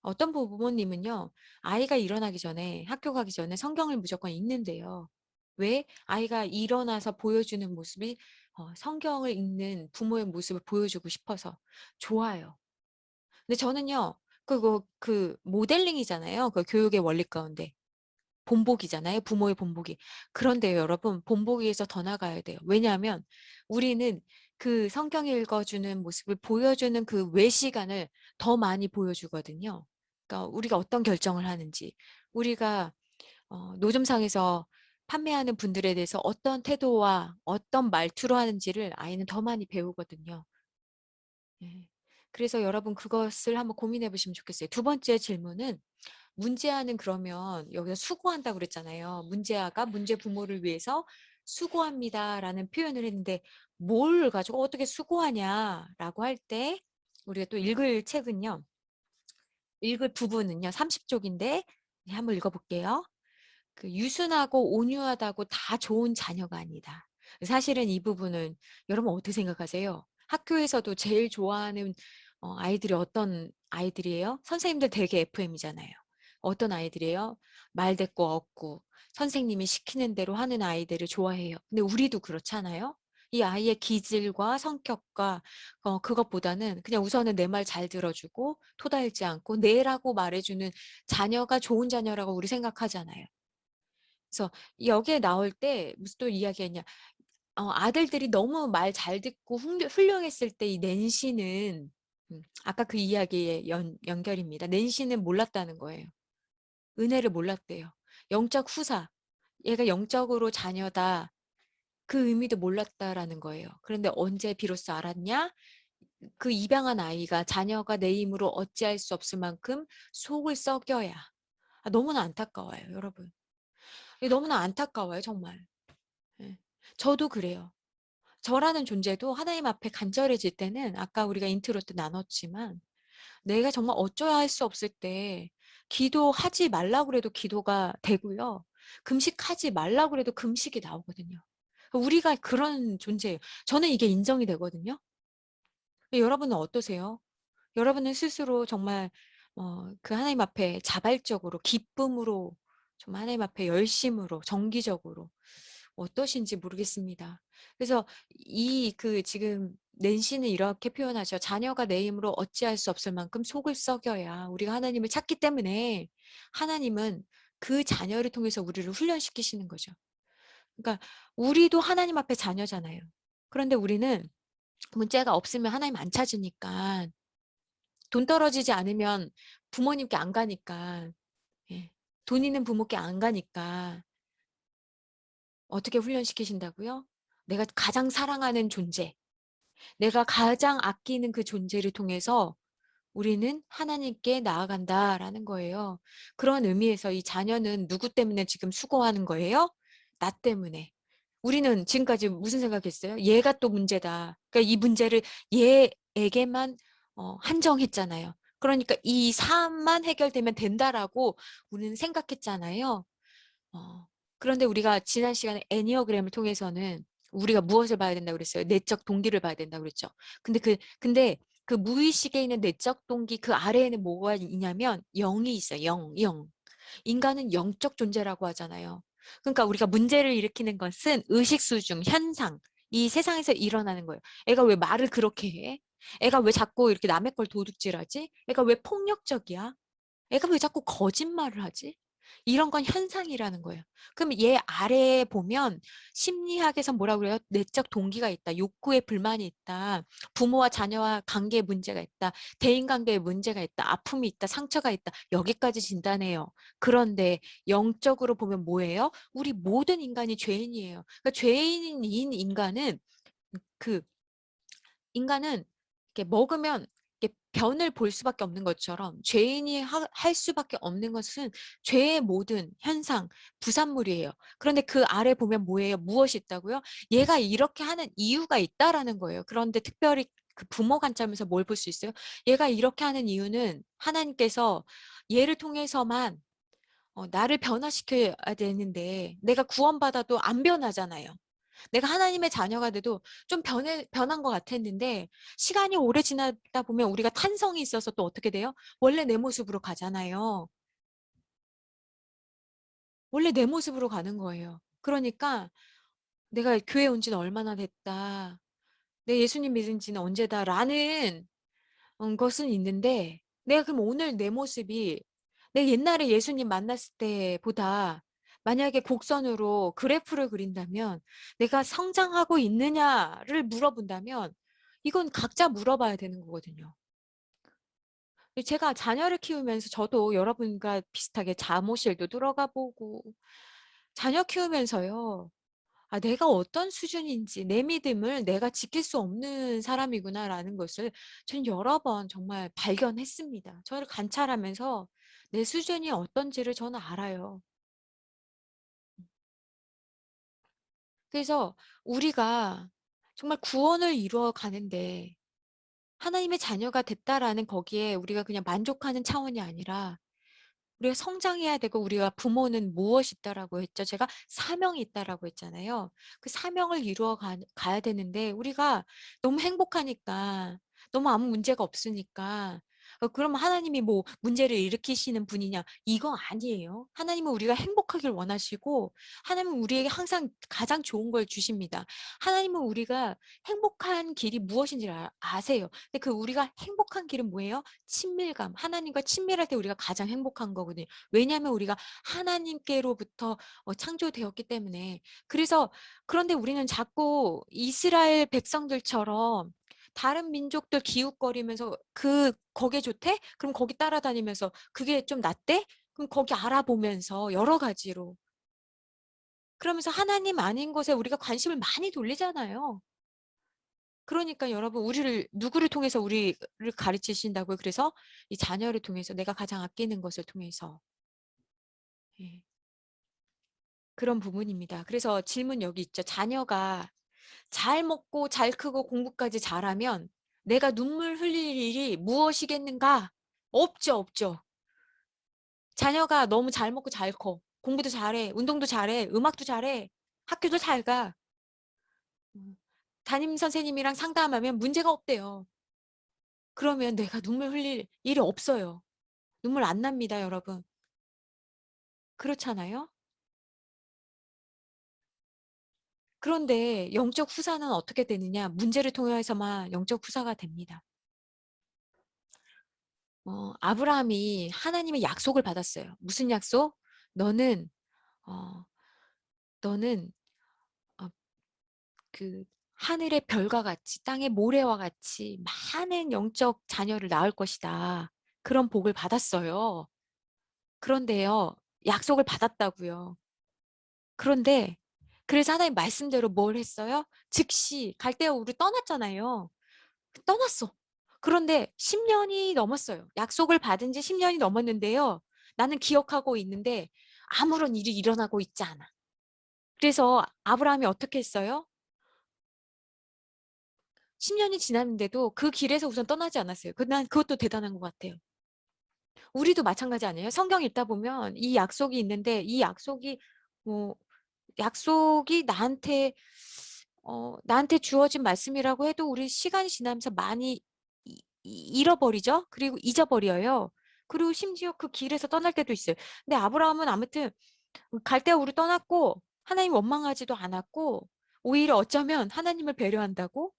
어떤 부모님은요, 아이가 일어나기 전에, 학교 가기 전에 성경을 무조건 읽는데요. 왜? 아이가 일어나서 보여주는 모습이 성경을 읽는 부모의 모습을 보여주고 싶어서 좋아요. 근데 저는요, 그 모델링이잖아요. 그 교육의 원리 가운데. 본보기잖아요. 부모의 본보기. 그런데요, 여러분, 본보기에서 더 나가야 돼요. 왜냐하면 우리는 그 성경 읽어주는 모습을 보여주는 그 외시간을 더 많이 보여주거든요. 그러니까 우리가 어떤 결정을 하는지, 우리가 노점상에서 판매하는 분들에 대해서 어떤 태도와 어떤 말투로 하는지를 아이는 더 많이 배우거든요. 예. 그래서 여러분 그것을 한번 고민해 보시면 좋겠어요. 두 번째 질문은 문제아는 그러면 여기서 수고한다고 그랬잖아요. 문제아가 문제 부모를 위해서 수고합니다라는 표현을 했는데 뭘 가지고 어떻게 수고하냐라고 할 때 우리가 또 읽을 책은요. 읽을 부분은요. 30쪽인데 한번 읽어볼게요. 그 유순하고 온유하다고 다 좋은 자녀가 아니다. 사실은 이 부분은 여러분 어떻게 생각하세요? 학교에서도 제일 좋아하는 아이들이 어떤 아이들이에요? 선생님들 되게 FM이잖아요. 어떤 아이들이에요? 말대꾸 없고 선생님이 시키는 대로 하는 아이들을 좋아해요. 근데 우리도 그렇잖아요. 이 아이의 기질과 성격과 그것보다는 그냥 우선은 내 말 잘 들어주고 토달지 않고 내라고 말해주는 자녀가 좋은 자녀라고 우리 생각하잖아요. 그래서 여기에 나올 때 무슨 또 이야기했냐. 아들들이 너무 말 잘 듣고 훌륭했을 때 이 낸시는 아까 그 이야기의 연결입니다. 낸시는 몰랐다는 거예요. 은혜를 몰랐대요. 영적 후사. 얘가 영적으로 자녀다. 그 의미도 몰랐다라는 거예요. 그런데 언제 비로소 알았냐? 그 입양한 아이가 자녀가 내 힘으로 어찌할 수 없을 만큼 속을 썩여야. 너무나 안타까워요, 여러분. 너무나 안타까워요, 정말. 예. 저도 그래요. 저라는 존재도 하나님 앞에 간절해질 때는 아까 우리가 인트로 때 나눴지만 내가 정말 어쩌야 할 수 없을 때 기도하지 말라고 그래도 기도가 되고요. 금식하지 말라고 그래도 금식이 나오거든요. 우리가 그런 존재예요. 저는 이게 인정이 되거든요. 여러분은 어떠세요? 여러분은 스스로 정말 그 하나님 앞에 자발적으로 기쁨으로 정말 하나님 앞에 열심으로 정기적으로 어떠신지 모르겠습니다. 그래서 이 그 지금 낸시는 이렇게 표현하죠. 자녀가 내 힘으로 어찌할 수 없을 만큼 속을 썩여야 우리가 하나님을 찾기 때문에 하나님은 그 자녀를 통해서 우리를 훈련시키시는 거죠. 그러니까 우리도 하나님 앞에 자녀잖아요. 그런데 우리는 문제가 없으면 하나님 안 찾으니까 돈 떨어지지 않으면 부모님께 안 가니까 예. 돈 있는 부모께 안 가니까 어떻게 훈련시키신다고요? 내가 가장 사랑하는 존재, 내가 가장 아끼는 그 존재를 통해서 우리는 하나님께 나아간다라는 거예요. 그런 의미에서 이 자녀는 누구 때문에 지금 수고하는 거예요? 나 때문에. 우리는 지금까지 무슨 생각했어요? 얘가 또 문제다. 그러니까 이 문제를 얘에게만 한정했잖아요. 그러니까 이 삶만 해결되면 된다라고 우리는 생각했잖아요. 그런데 우리가 지난 시간에 애니어그램을 통해서는 우리가 무엇을 봐야 된다고 그랬어요? 내적 동기를 봐야 된다고 그랬죠. 근데 그 무의식에 있는 내적 동기 그 아래에는 뭐가 있냐면 영이 있어요. 영. 인간은 영적 존재라고 하잖아요. 그러니까 우리가 문제를 일으키는 것은 의식 수중, 현상, 이 세상에서 일어나는 거예요. 애가 왜 말을 그렇게 해? 애가 왜 자꾸 이렇게 남의 걸 도둑질하지? 애가 왜 폭력적이야? 애가 왜 자꾸 거짓말을 하지? 이런 건 현상이라는 거예요. 그럼 얘 아래에 보면 심리학에서 뭐라고 그래요? 내적 동기가 있다. 욕구에 불만이 있다. 부모와 자녀와 관계에 문제가 있다. 대인관계에 문제가 있다. 아픔이 있다. 상처가 있다. 여기까지 진단해요. 그런데 영적으로 보면 뭐예요? 우리 모든 인간이 죄인이에요. 그러니까 죄인인 인간은 그 인간은 이렇게 먹으면 이렇게 변을 볼 수밖에 없는 것처럼 죄인이 할 수밖에 없는 것은 죄의 모든 현상, 부산물이에요. 그런데 그 아래 보면 뭐예요? 무엇이 있다고요? 얘가 이렇게 하는 이유가 있다라는 거예요. 그런데 특별히 그 부모 관점에서 뭘 볼 수 있어요? 얘가 이렇게 하는 이유는 하나님께서 얘를 통해서만 나를 변화시켜야 되는데 내가 구원받아도 안 변하잖아요. 내가 하나님의 자녀가 돼도 좀 변한 것 같았는데 시간이 오래 지나다 보면 우리가 탄성이 있어서 또 어떻게 돼요? 원래 내 모습으로 가잖아요. 원래 내 모습으로 가는 거예요. 그러니까 내가 교회 온 지는 얼마나 됐다. 내 예수님 믿은 지는 언제다라는 것은 있는데 내가 그럼 오늘 내 모습이 내 옛날에 예수님 만났을 때보다 만약에 곡선으로 그래프를 그린다면 내가 성장하고 있느냐를 물어본다면 이건 각자 물어봐야 되는 거거든요. 제가 자녀를 키우면서 저도 여러분과 비슷하게 잠옷실도 들어가 보고 자녀 키우면서요. 아, 내가 어떤 수준인지 내 믿음을 내가 지킬 수 없는 사람이구나라는 것을 전 여러 번 정말 발견했습니다. 저를 관찰하면서 내 수준이 어떤지를 저는 알아요. 그래서 우리가 정말 구원을 이루어 가는데 하나님의 자녀가 됐다라는 거기에 우리가 그냥 만족하는 차원이 아니라 우리가 성장해야 되고 우리가 부모는 무엇이 있다라고 했죠? 제가 사명이 있다라고 했잖아요. 그 사명을 이루어 가야 되는데 우리가 너무 행복하니까 너무 아무 문제가 없으니까 그러면 하나님이 뭐 문제를 일으키시는 분이냐? 이거 아니에요. 하나님은 우리가 행복하길 원하시고 하나님은 우리에게 항상 가장 좋은 걸 주십니다. 하나님은 우리가 행복한 길이 무엇인지 아세요. 근데 그 우리가 행복한 길은 뭐예요? 친밀감. 하나님과 친밀할 때 우리가 가장 행복한 거거든요. 왜냐하면 우리가 하나님께로부터 창조되었기 때문에. 그래서 그런데 우리는 자꾸 이스라엘 백성들처럼 다른 민족들 기웃거리면서 거기에 좋대? 그럼 거기 따라다니면서 그게 좀 낫대? 그럼 거기 알아보면서 여러 가지로. 그러면서 하나님 아닌 것에 우리가 관심을 많이 돌리잖아요. 그러니까 여러분 우리를 누구를 통해서 우리를 가르치신다고요? 그래서 이 자녀를 통해서 내가 가장 아끼는 것을 통해서 예, 그런 부분입니다. 그래서 질문 여기 있죠. 자녀가 잘 먹고 잘 크고 공부까지 잘하면 내가 눈물 흘릴 일이 무엇이겠는가? 없죠, 없죠. 자녀가 너무 잘 먹고 잘 커. 공부도 잘해. 운동도 잘해. 음악도 잘해. 학교도 잘 가. 음, 담임 선생님이랑 상담하면 문제가 없대요. 그러면 내가 눈물 흘릴 일이 없어요. 눈물 안 납니다, 여러분. 그렇잖아요? 그런데 영적 후사는 어떻게 되느냐? 문제를 통해서만 영적 후사가 됩니다. 아브라함이 하나님의 약속을 받았어요. 무슨 약속? 너는, 어, 너는, 어, 그, 하늘의 별과 같이, 땅의 모래와 같이 많은 영적 자녀를 낳을 것이다. 그런 복을 받았어요. 그런데요, 약속을 받았다고요. 그런데 그래서 하나님 말씀대로 뭘 했어요? 즉시 갈대아우르 떠났잖아요. 떠났어. 그런데 10년이 넘었어요. 약속을 받은 지 10년이 넘었는데요. 나는 기억하고 있는데 아무런 일이 일어나고 있지 않아. 그래서 아브라함이 어떻게 했어요? 10년이 지났는데도 그 길에서 우선 떠나지 않았어요. 난 그것도 대단한 것 같아요. 우리도 마찬가지 아니에요? 성경 읽다 보면 이 약속이 있는데 이 약속이 뭐 약속이 나한테 주어진 말씀이라고 해도 우리 시간이 지나면서 많이 잃어버리죠. 그리고 잊어버려요. 그리고 심지어 그 길에서 떠날 때도 있어요. 근데 아브라함은 아무튼 갈대아우를 떠났고 하나님 원망하지도 않았고 오히려 어쩌면 하나님을 배려한다고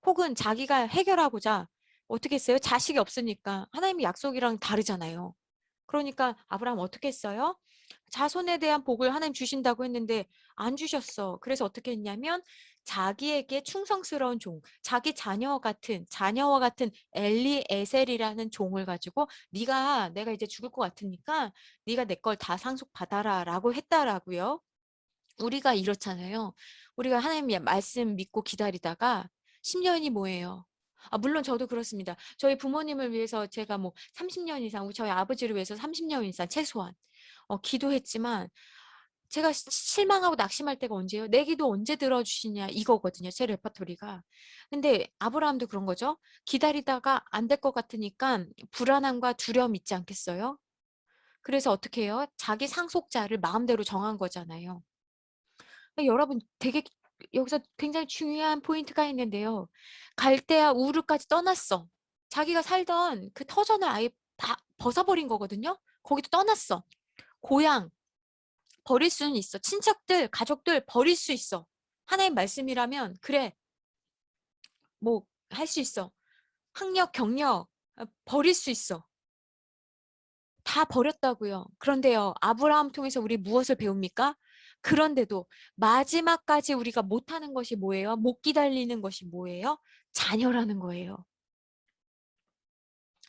혹은 자기가 해결하고자 어떻게 했어요? 자식이 없으니까 하나님의 약속이랑 다르잖아요. 그러니까 아브라함 어떻게 했어요? 자손에 대한 복을 하나님 주신다고 했는데 안 주셨어. 그래서 어떻게 했냐면 자기에게 충성스러운 종, 자기 자녀와 같은 엘리에셀이라는 종을 가지고 내가 이제 죽을 것 같으니까 네가 내 걸 다 상속받아라라고 했다라고요. 우리가 이렇잖아요. 우리가 하나님의 말씀 믿고 기다리다가 10년이 뭐예요? 물론 저도 그렇습니다. 저희 부모님을 위해서 제가 뭐 30년 이상, 저희 아버지를 위해서 30년 이상 최소한 기도했지만 제가 실망하고 낙심할 때가 언제예요? 내 기도 언제 들어주시냐 이거거든요. 제 레퍼토리가. 근데 아브라함도 그런 거죠. 기다리다가 안 될 것 같으니까 불안함과 두려움 있지 않겠어요? 그래서 어떻게 해요? 자기 상속자를 마음대로 정한 거잖아요. 여러분 되게 여기서 굉장히 중요한 포인트가 있는데요. 갈대아 우르까지 떠났어. 자기가 살던 그 터전을 아예 다 벗어버린 거거든요. 거기도 떠났어. 고향 버릴 수는 있어. 친척들, 가족들 버릴 수 있어. 하나님 말씀이라면 그래 뭐 할 수 있어. 학력, 경력 버릴 수 있어. 다 버렸다고요. 그런데요, 아브라함 통해서 우리 무엇을 배웁니까? 그런데도 마지막까지 우리가 못하는 것이 뭐예요? 못 기다리는 것이 뭐예요? 자녀라는 거예요.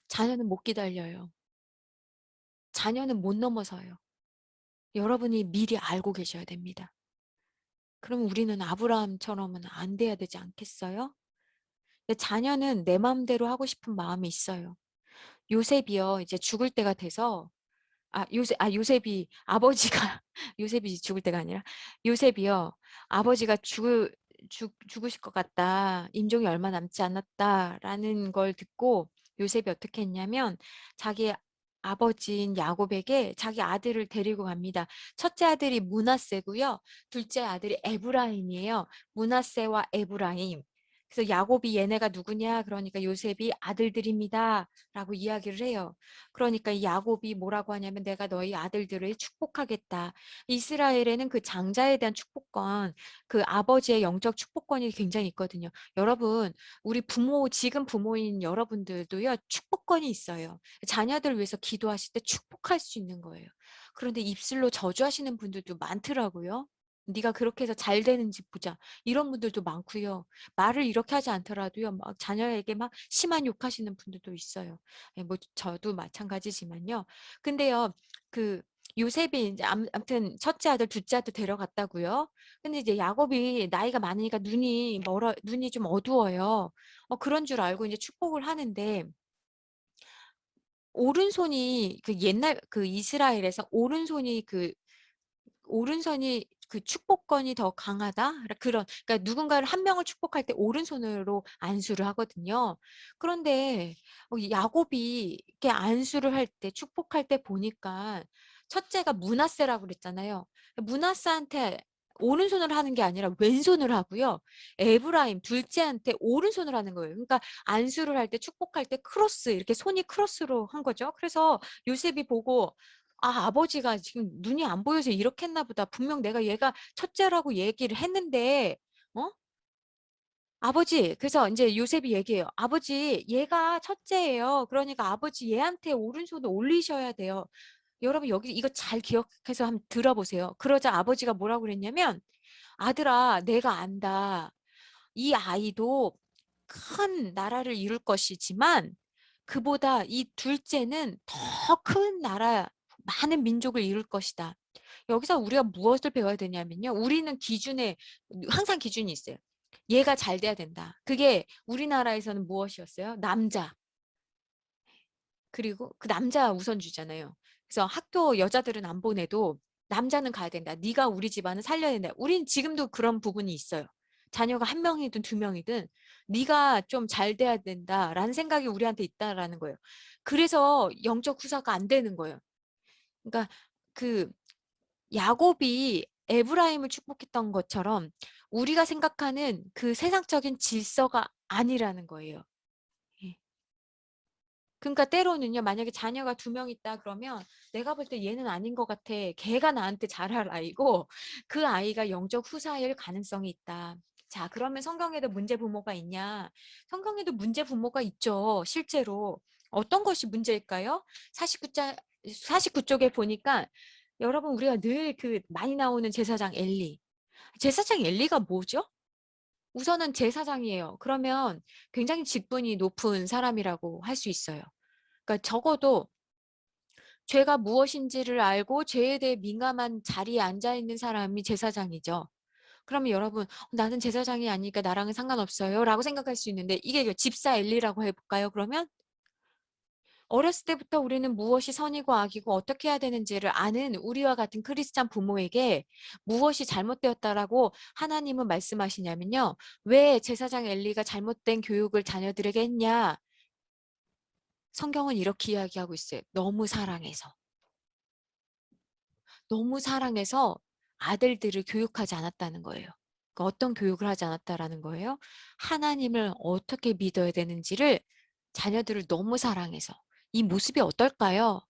자녀는 못 기다려요. 자녀는 못 넘어서요. 여러분이 미리 알고 계셔야 됩니다. 그럼 우리는 아브라함처럼은 안 돼야 되지 않겠어요? 자녀는 내 마음대로 하고 싶은 마음이 있어요. 요셉이요, 이제 죽을 때가 돼서 요셉이 아버지가 요셉이 죽을 때가 아니라 요셉이요. 아버지가 죽으실 것 같다. 임종이 얼마 남지 않았다라는 걸 듣고 요셉이 어떻게 했냐면 자기 아버지인 야곱에게 자기 아들을 데리고 갑니다. 첫째 아들이 므낫세고요. 둘째 아들이 에브라임이에요. 므낫세와 에브라임. 그래서 야곱이 얘네가 누구냐? 그러니까 요셉이 아들들입니다. 라고 이야기를 해요. 그러니까 이 야곱이 뭐라고 하냐면 내가 너희 아들들을 축복하겠다. 이스라엘에는 그 장자에 대한 축복권, 그 아버지의 영적 축복권이 굉장히 있거든요. 여러분, 우리 지금 부모인 여러분들도요, 축복권이 있어요. 자녀들 위해서 기도하실 때 축복할 수 있는 거예요. 그런데 입술로 저주하시는 분들도 많더라고요. 네가 그렇게 해서 잘 되는지 보자. 이런 분들도 많고요. 말을 이렇게 하지 않더라도요. 막 자녀에게 막 심한 욕하시는 분들도 있어요. 뭐 저도 마찬가지지만요. 근데요. 그 요셉이 이제 아무튼 첫째 아들, 둘째 아들 데려갔다고요. 근데 이제 야곱이 나이가 많으니까 눈이 좀 어두워요. 그런 줄 알고 이제 축복을 하는데 오른손이 그 옛날 그 이스라엘에서 오른손이 그 축복권이 더 강하다? 그러니까 누군가를 한 명을 축복할 때 오른손으로 안수를 하거든요. 그런데 야곱이 이렇게 안수를 할 때, 축복할 때 보니까 첫째가 므낫세라고 그랬잖아요. 므낫세한테 오른손으로 하는 게 아니라 왼손으로 하고요. 에브라임 둘째한테 오른손으로 하는 거예요. 그러니까 안수를 할 때, 축복할 때 크로스, 이렇게 손이 크로스로 한 거죠. 그래서 요셉이 보고 아버지가 지금 눈이 안 보여서 이렇게 했나 보다. 분명 내가 얘가 첫째라고 얘기를 했는데, 어? 아버지, 그래서 이제 요셉이 얘기해요. 아버지, 얘가 첫째예요. 그러니까 아버지 얘한테 오른손을 올리셔야 돼요. 여러분 여기 이거 잘 기억해서 한번 들어보세요. 그러자 아버지가 뭐라고 그랬냐면, 아들아, 내가 안다. 이 아이도 큰 나라를 이룰 것이지만 그보다 이 둘째는 더 큰 나라, 많은 민족을 이룰 것이다. 여기서 우리가 무엇을 배워야 되냐면요. 우리는 항상 기준이 있어요. 얘가 잘 돼야 된다. 그게 우리나라에서는 무엇이었어요? 남자. 그리고 그 남자 우선주잖아요. 그래서 학교 여자들은 안 보내도 남자는 가야 된다. 네가 우리 집안을 살려야 된다. 우린 지금도 그런 부분이 있어요. 자녀가 한 명이든 두 명이든 네가 좀 잘 돼야 된다라는 생각이 우리한테 있다라는 거예요. 그래서 영적 후사가 안 되는 거예요. 그러니까 그 야곱이 에브라임을 축복했던 것처럼 우리가 생각하는 그 세상적인 질서가 아니라는 거예요. 예. 그러니까 때로는요, 만약에 자녀가 두 명 있다 그러면 내가 볼 때 얘는 아닌 것 같아. 걔가 나한테 잘할 아이고 그 아이가 영적 후사일 가능성이 있다. 자, 그러면 성경에도 문제 부모가 있냐? 성경에도 문제 부모가 있죠. 실제로. 어떤 것이 문제일까요? 49쪽에 보니까 여러분 우리가 늘 그 많이 나오는 제사장 엘리. 제사장 엘리가 뭐죠? 우선은 제사장이에요. 그러면 굉장히 직분이 높은 사람이라고 할 수 있어요. 그러니까 적어도 죄가 무엇인지를 알고 죄에 대해 민감한 자리에 앉아 있는 사람이 제사장이죠. 그러면 여러분 나는 제사장이 아니니까 나랑은 상관없어요 라고 생각할 수 있는데 이게 집사 엘리라고 해볼까요? 그러면 어렸을 때부터 우리는 무엇이 선이고 악이고 어떻게 해야 되는지를 아는 우리와 같은 크리스찬 부모에게 무엇이 잘못되었다라고 하나님은 말씀하시냐면요. 왜 제사장 엘리가 잘못된 교육을 자녀들에게 했냐? 성경은 이렇게 이야기하고 있어요. 너무 사랑해서. 너무 사랑해서 아들들을 교육하지 않았다는 거예요. 그러니까 어떤 교육을 하지 않았다라는 거예요? 하나님을 어떻게 믿어야 되는지를 자녀들을 너무 사랑해서. 이 모습이 어떨까요?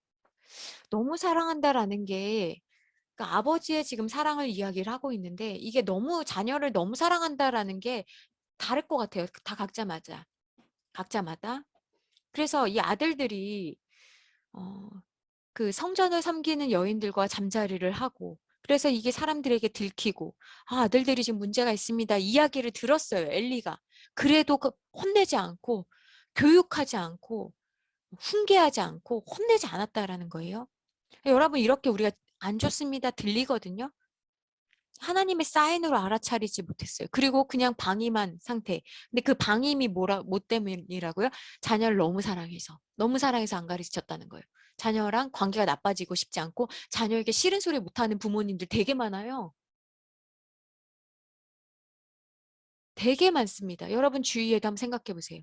너무 사랑한다라는 게 그러니까 아버지의 지금 사랑을 이야기를 하고 있는데 이게 너무 자녀를 너무 사랑한다라는 게 다를 것 같아요. 다 각자마다. 각자마다. 그래서 이 아들들이 어, 그 성전을 섬기는 여인들과 잠자리를 하고 그래서 이게 사람들에게 들키고 아, 아들들이 지금 문제가 있습니다. 이야기를 들었어요. 엘리가. 그래도 혼내지 않고 교육하지 않고 훈계하지 않고 혼내지 않았다라는 거예요. 여러분 이렇게 우리가 안 좋습니다 들리거든요. 하나님의 사인으로 알아차리지 못했어요. 그리고 그냥 방임한 상태. 근데 그 방임이 뭐 때문이라고요? 자녀를 너무 사랑해서. 너무 사랑해서 안 가르쳤다는 거예요. 자녀랑 관계가 나빠지고 싶지 않고 자녀에게 싫은 소리 못하는 부모님들 되게 많아요. 되게 많습니다. 여러분 주위에도 한번 생각해 보세요.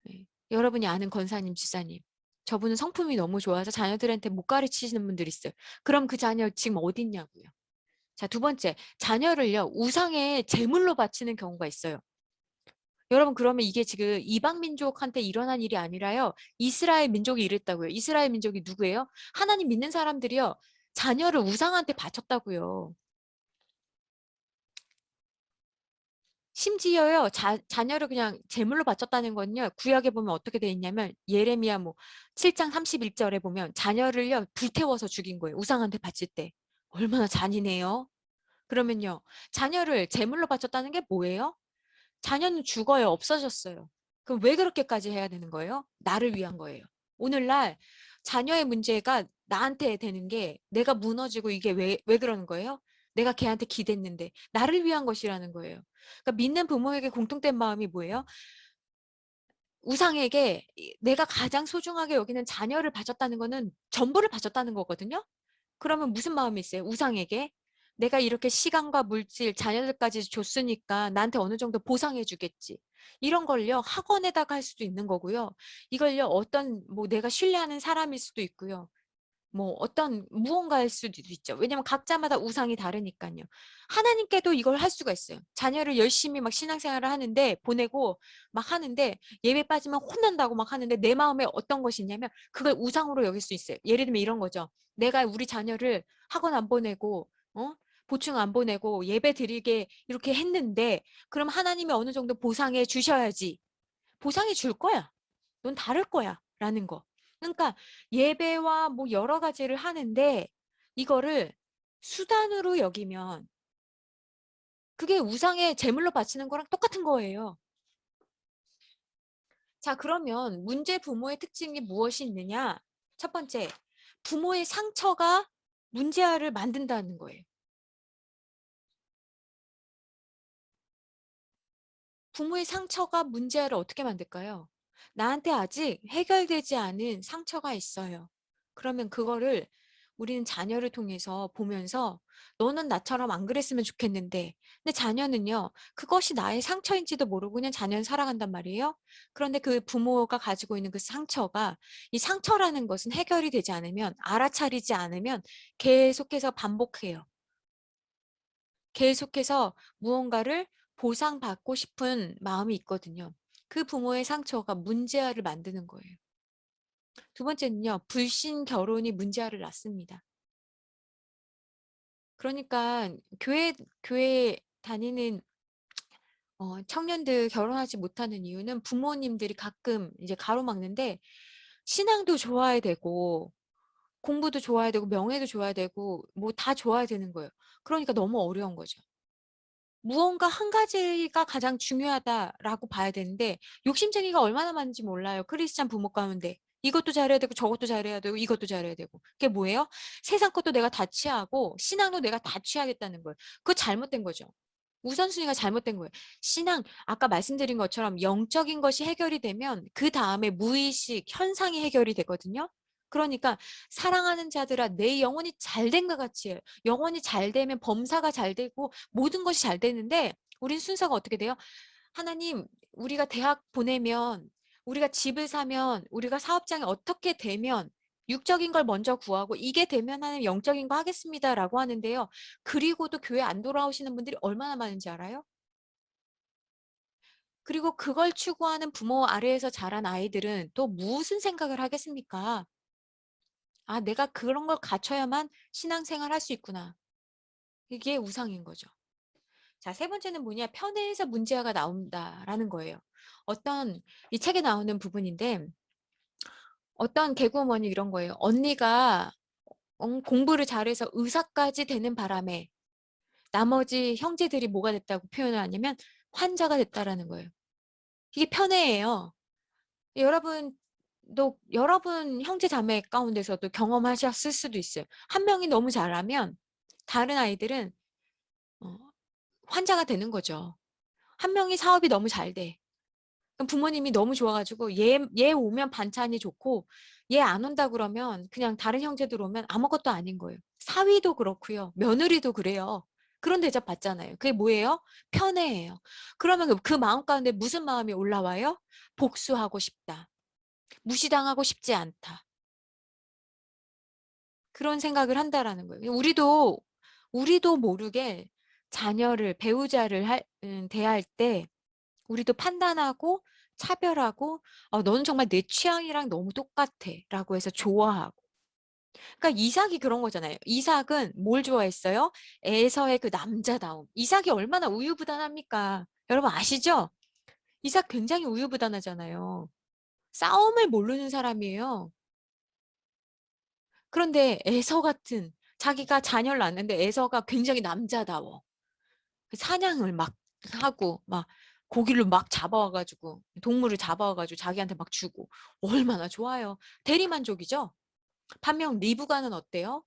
네. 여러분이 아는 권사님, 지사님. 저분은 성품이 너무 좋아서 자녀들한테 못 가르치시는 분들이 있어요. 그럼 그 자녀 지금 어디 있냐고요. 자, 두 번째, 자녀를요, 우상의 제물로 바치는 경우가 있어요. 여러분, 그러면 이게 지금 이방 민족한테 일어난 일이 아니라요, 이스라엘 민족이 이랬다고요. 이스라엘 민족이 누구예요? 하나님 믿는 사람들이요, 자녀를 우상한테 바쳤다고요. 심지어요, 자녀를 그냥 제물로 바쳤다는 건요, 구약에 보면 어떻게 돼 있냐면, 예레미야 뭐 7장 31절에 보면 자녀를요, 불태워서 죽인 거예요. 우상한테 바칠 때. 얼마나 잔인해요? 그러면요, 자녀를 제물로 바쳤다는 게 뭐예요? 자녀는 죽어요. 없어졌어요. 그럼 왜 그렇게까지 해야 되는 거예요? 나를 위한 거예요. 오늘날 자녀의 문제가 나한테 되는 게 내가 무너지고 이게 왜 그러는 거예요? 내가 걔한테 기댔는데 나를 위한 것이라는 거예요. 그러니까 믿는 부모에게 공통된 마음이 뭐예요? 우상에게 내가 가장 소중하게 여기는 자녀를 바쳤다는 거는 전부를 바쳤다는 거거든요. 그러면 무슨 마음이 있어요? 우상에게 내가 이렇게 시간과 물질, 자녀들까지 줬으니까 나한테 어느 정도 보상해 주겠지. 이런 걸요, 학원에다가 할 수도 있는 거고요. 이걸요, 어떤, 뭐 내가 신뢰하는 사람일 수도 있고요. 뭐 어떤 무언가일 수도 있죠. 왜냐면 각자마다 우상이 다르니까요. 하나님께도 이걸 할 수가 있어요. 자녀를 열심히 막 신앙생활을 하는데 보내고 막 하는데 예배 빠지면 혼난다고 막 하는데 내 마음에 어떤 것이 있냐면 그걸 우상으로 여길 수 있어요. 예를 들면 이런 거죠. 내가 우리 자녀를 학원 안 보내고 보충 안 보내고 예배 드리게 이렇게 했는데 그럼 하나님이 어느 정도 보상해 주셔야지. 보상해 줄 거야. 넌 다를 거야. 라는 거. 그러니까 예배와 뭐 여러 가지를 하는데 이거를 수단으로 여기면 그게 우상의 제물로 바치는 거랑 똑같은 거예요. 자, 그러면 문제 부모의 특징이 무엇이 있느냐? 첫 번째, 부모의 상처가 문제아를 만든다는 거예요. 부모의 상처가 문제아를 어떻게 만들까요? 나한테 아직 해결되지 않은 상처가 있어요. 그러면 그거를 우리는 자녀를 통해서 보면서 너는 나처럼 안 그랬으면 좋겠는데 근데 자녀는요 그것이 나의 상처인지도 모르고 그냥 자녀는 살아간단 말이에요. 그런데 그 부모가 가지고 있는 그 상처가 이 상처라는 것은 해결이 되지 않으면 알아차리지 않으면 계속해서 반복해요. 계속해서 무언가를 보상받고 싶은 마음이 있거든요. 그 부모의 상처가 문제아를 만드는 거예요. 두 번째는요, 불신 결혼이 문제아를 낳습니다. 그러니까 교회 다니는 청년들 결혼하지 못하는 이유는 부모님들이 가끔 이제 가로막는데 신앙도 좋아야 되고 공부도 좋아야 되고 명예도 좋아야 되고 뭐 다 좋아야 되는 거예요. 그러니까 너무 어려운 거죠. 무언가 한 가지가 가장 중요하다라고 봐야 되는데 욕심쟁이가 얼마나 많은지 몰라요. 크리스찬 부모 가운데. 이것도 잘해야 되고 저것도 잘해야 되고 이것도 잘해야 되고. 그게 뭐예요? 세상 것도 내가 다 취하고 신앙도 내가 다 취하겠다는 거예요. 그거 잘못된 거죠. 우선순위가 잘못된 거예요. 신앙, 아까 말씀드린 것처럼 영적인 것이 해결이 되면 그 다음에 무의식, 현상이 해결이 되거든요. 그러니까 사랑하는 자들아 내 영혼이 잘된 것 같이 해요. 영혼이 잘 되면 범사가 잘 되고 모든 것이 잘 되는데 우린 순서가 어떻게 돼요? 하나님, 우리가 대학 보내면, 우리가 집을 사면, 우리가 사업장에 어떻게 되면 육적인 걸 먼저 구하고 이게 되면 하나님 영적인 거 하겠습니다라고 하는데요. 그리고도 교회 안 돌아오시는 분들이 얼마나 많은지 알아요? 그리고 그걸 추구하는 부모 아래에서 자란 아이들은 또 무슨 생각을 하겠습니까? 아, 내가 그런 걸 갖춰야만 신앙생활 할 수 있구나. 이게 우상인 거죠. 자, 세 번째는 뭐냐? 편애에서 문제가 나온다라는 거예요. 어떤 이 책에 나오는 부분인데 어떤 개그우먼이 이런 거예요. 언니가 공부를 잘해서 의사까지 되는 바람에 나머지 형제들이 뭐가 됐다고 표현을 하냐면 환자가 됐다라는 거예요. 이게 편애예요. 여러분 형제 자매 가운데서도 경험하셨을 수도 있어요. 한 명이 너무 잘하면 다른 아이들은 어, 환자가 되는 거죠. 한 명이 사업이 너무 잘 돼. 그럼 부모님이 너무 좋아가지고 얘 오면 반찬이 좋고 얘 안 온다 그러면 그냥 다른 형제들 오면 아무것도 아닌 거예요. 사위도 그렇고요. 며느리도 그래요. 그런 대접 받잖아요. 그게 뭐예요? 편애예요. 그러면 그 마음 가운데 무슨 마음이 올라와요? 복수하고 싶다. 무시당하고 싶지 않다. 그런 생각을 한다라는 거예요. 우리도 모르게 자녀를, 배우자를 대할 때 우리도 판단하고 차별하고 너는 정말 내 취향이랑 너무 똑같아 라고 해서 좋아하고 그러니까 이삭이 그런 거잖아요. 이삭은 뭘 좋아했어요? 에서의 그 남자다움. 이삭이 얼마나 우유부단합니까? 여러분 아시죠? 이삭 굉장히 우유부단하잖아요. 싸움을 모르는 사람이에요. 그런데 에서 같은 자기가 자녀를 낳았는데 에서가 굉장히 남자다워. 그 사냥을 막 하고 막 고기를 막 잡아와가지고 동물을 잡아와가지고 자기한테 막 주고 얼마나 좋아요. 대리만족이죠. 반면 리브가는 어때요?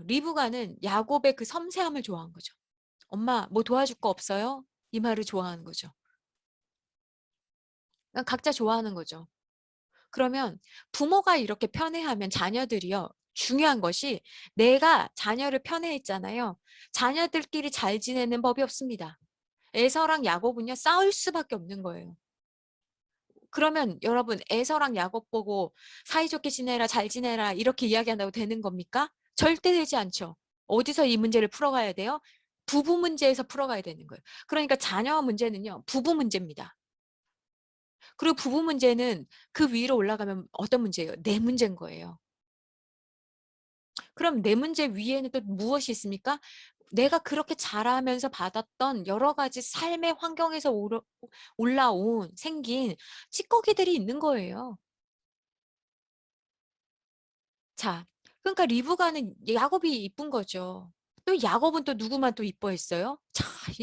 리브가는 야곱의 그 섬세함을 좋아한 거죠. 엄마 뭐 도와줄 거 없어요? 이 말을 좋아하는 거죠. 그러니까 각자 좋아하는 거죠. 그러면 부모가 이렇게 편애하면 자녀들이요. 중요한 것이 내가 자녀를 편애했잖아요. 자녀들끼리 잘 지내는 법이 없습니다. 에서랑 야곱은요 싸울 수밖에 없는 거예요. 그러면 여러분 에서랑 야곱 보고 사이좋게 지내라 잘 지내라 이렇게 이야기한다고 되는 겁니까? 절대 되지 않죠. 어디서 이 문제를 풀어가야 돼요? 부부 문제에서 풀어가야 되는 거예요. 그러니까 자녀 문제는요 부부 문제입니다. 그리고 부부 문제는 그 위로 올라가면 어떤 문제예요? 내 문제인 거예요. 그럼 내 문제 위에는 또 무엇이 있습니까? 내가 그렇게 자라면서 받았던 여러 가지 삶의 환경에서 올라온 생긴 찌꺼기들이 있는 거예요. 자, 그러니까 리브가는 야곱이 이쁜 거죠. 또 야곱은 또 누구만 또 이뻐했어요?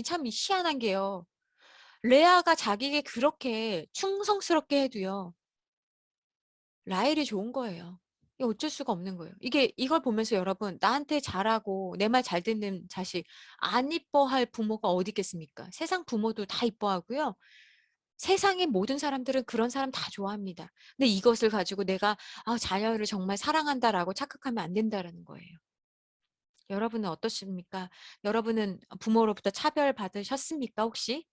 참 희한한 게요. 레아가 자기에게 그렇게 충성스럽게 해도요. 라헬이 좋은 거예요. 이게 어쩔 수가 없는 거예요. 이걸 보면서 여러분, 나한테 잘하고 내 말 잘 듣는 자식 안 이뻐할 부모가 어디 있겠습니까? 세상 부모도 다 이뻐하고요. 세상의 모든 사람들은 그런 사람 다 좋아합니다. 근데 이것을 가지고 내가 자녀를 정말 사랑한다라고 착각하면 안 된다라는 거예요. 여러분은 어떠십니까? 여러분은 부모로부터 차별받으셨습니까, 혹시?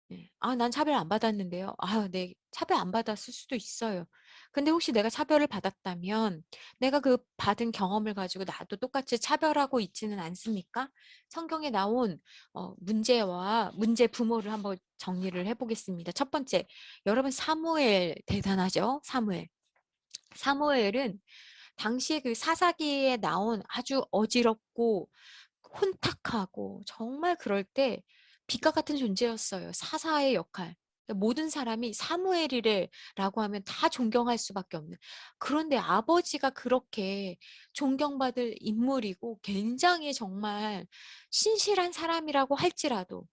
네. 난 차별 안 받았는데요. 네. 차별 안 받았을 수도 있어요. 근데 혹시 내가 차별을 받았다면 내가 그 받은 경험을 가지고 나도 똑같이 차별하고 있지는 않습니까? 성경에 나온 문제와 문제 부모를 한번 정리를 해보겠습니다. 첫 번째, 여러분 사무엘 대단하죠? 사무엘. 사무엘은 당시에 그 사사기에 나온 아주 어지럽고 혼탁하고 정말 그럴 때 빛과 같은 존재였어요. 사사의 역할. 그러니까 모든 사람이 사무엘이래라고 하면 다 존경할 수밖에 없는. 그런데 아버지가 그렇게 존경받을 인물이고 굉장히 정말 신실한 사람이라고 할지라도,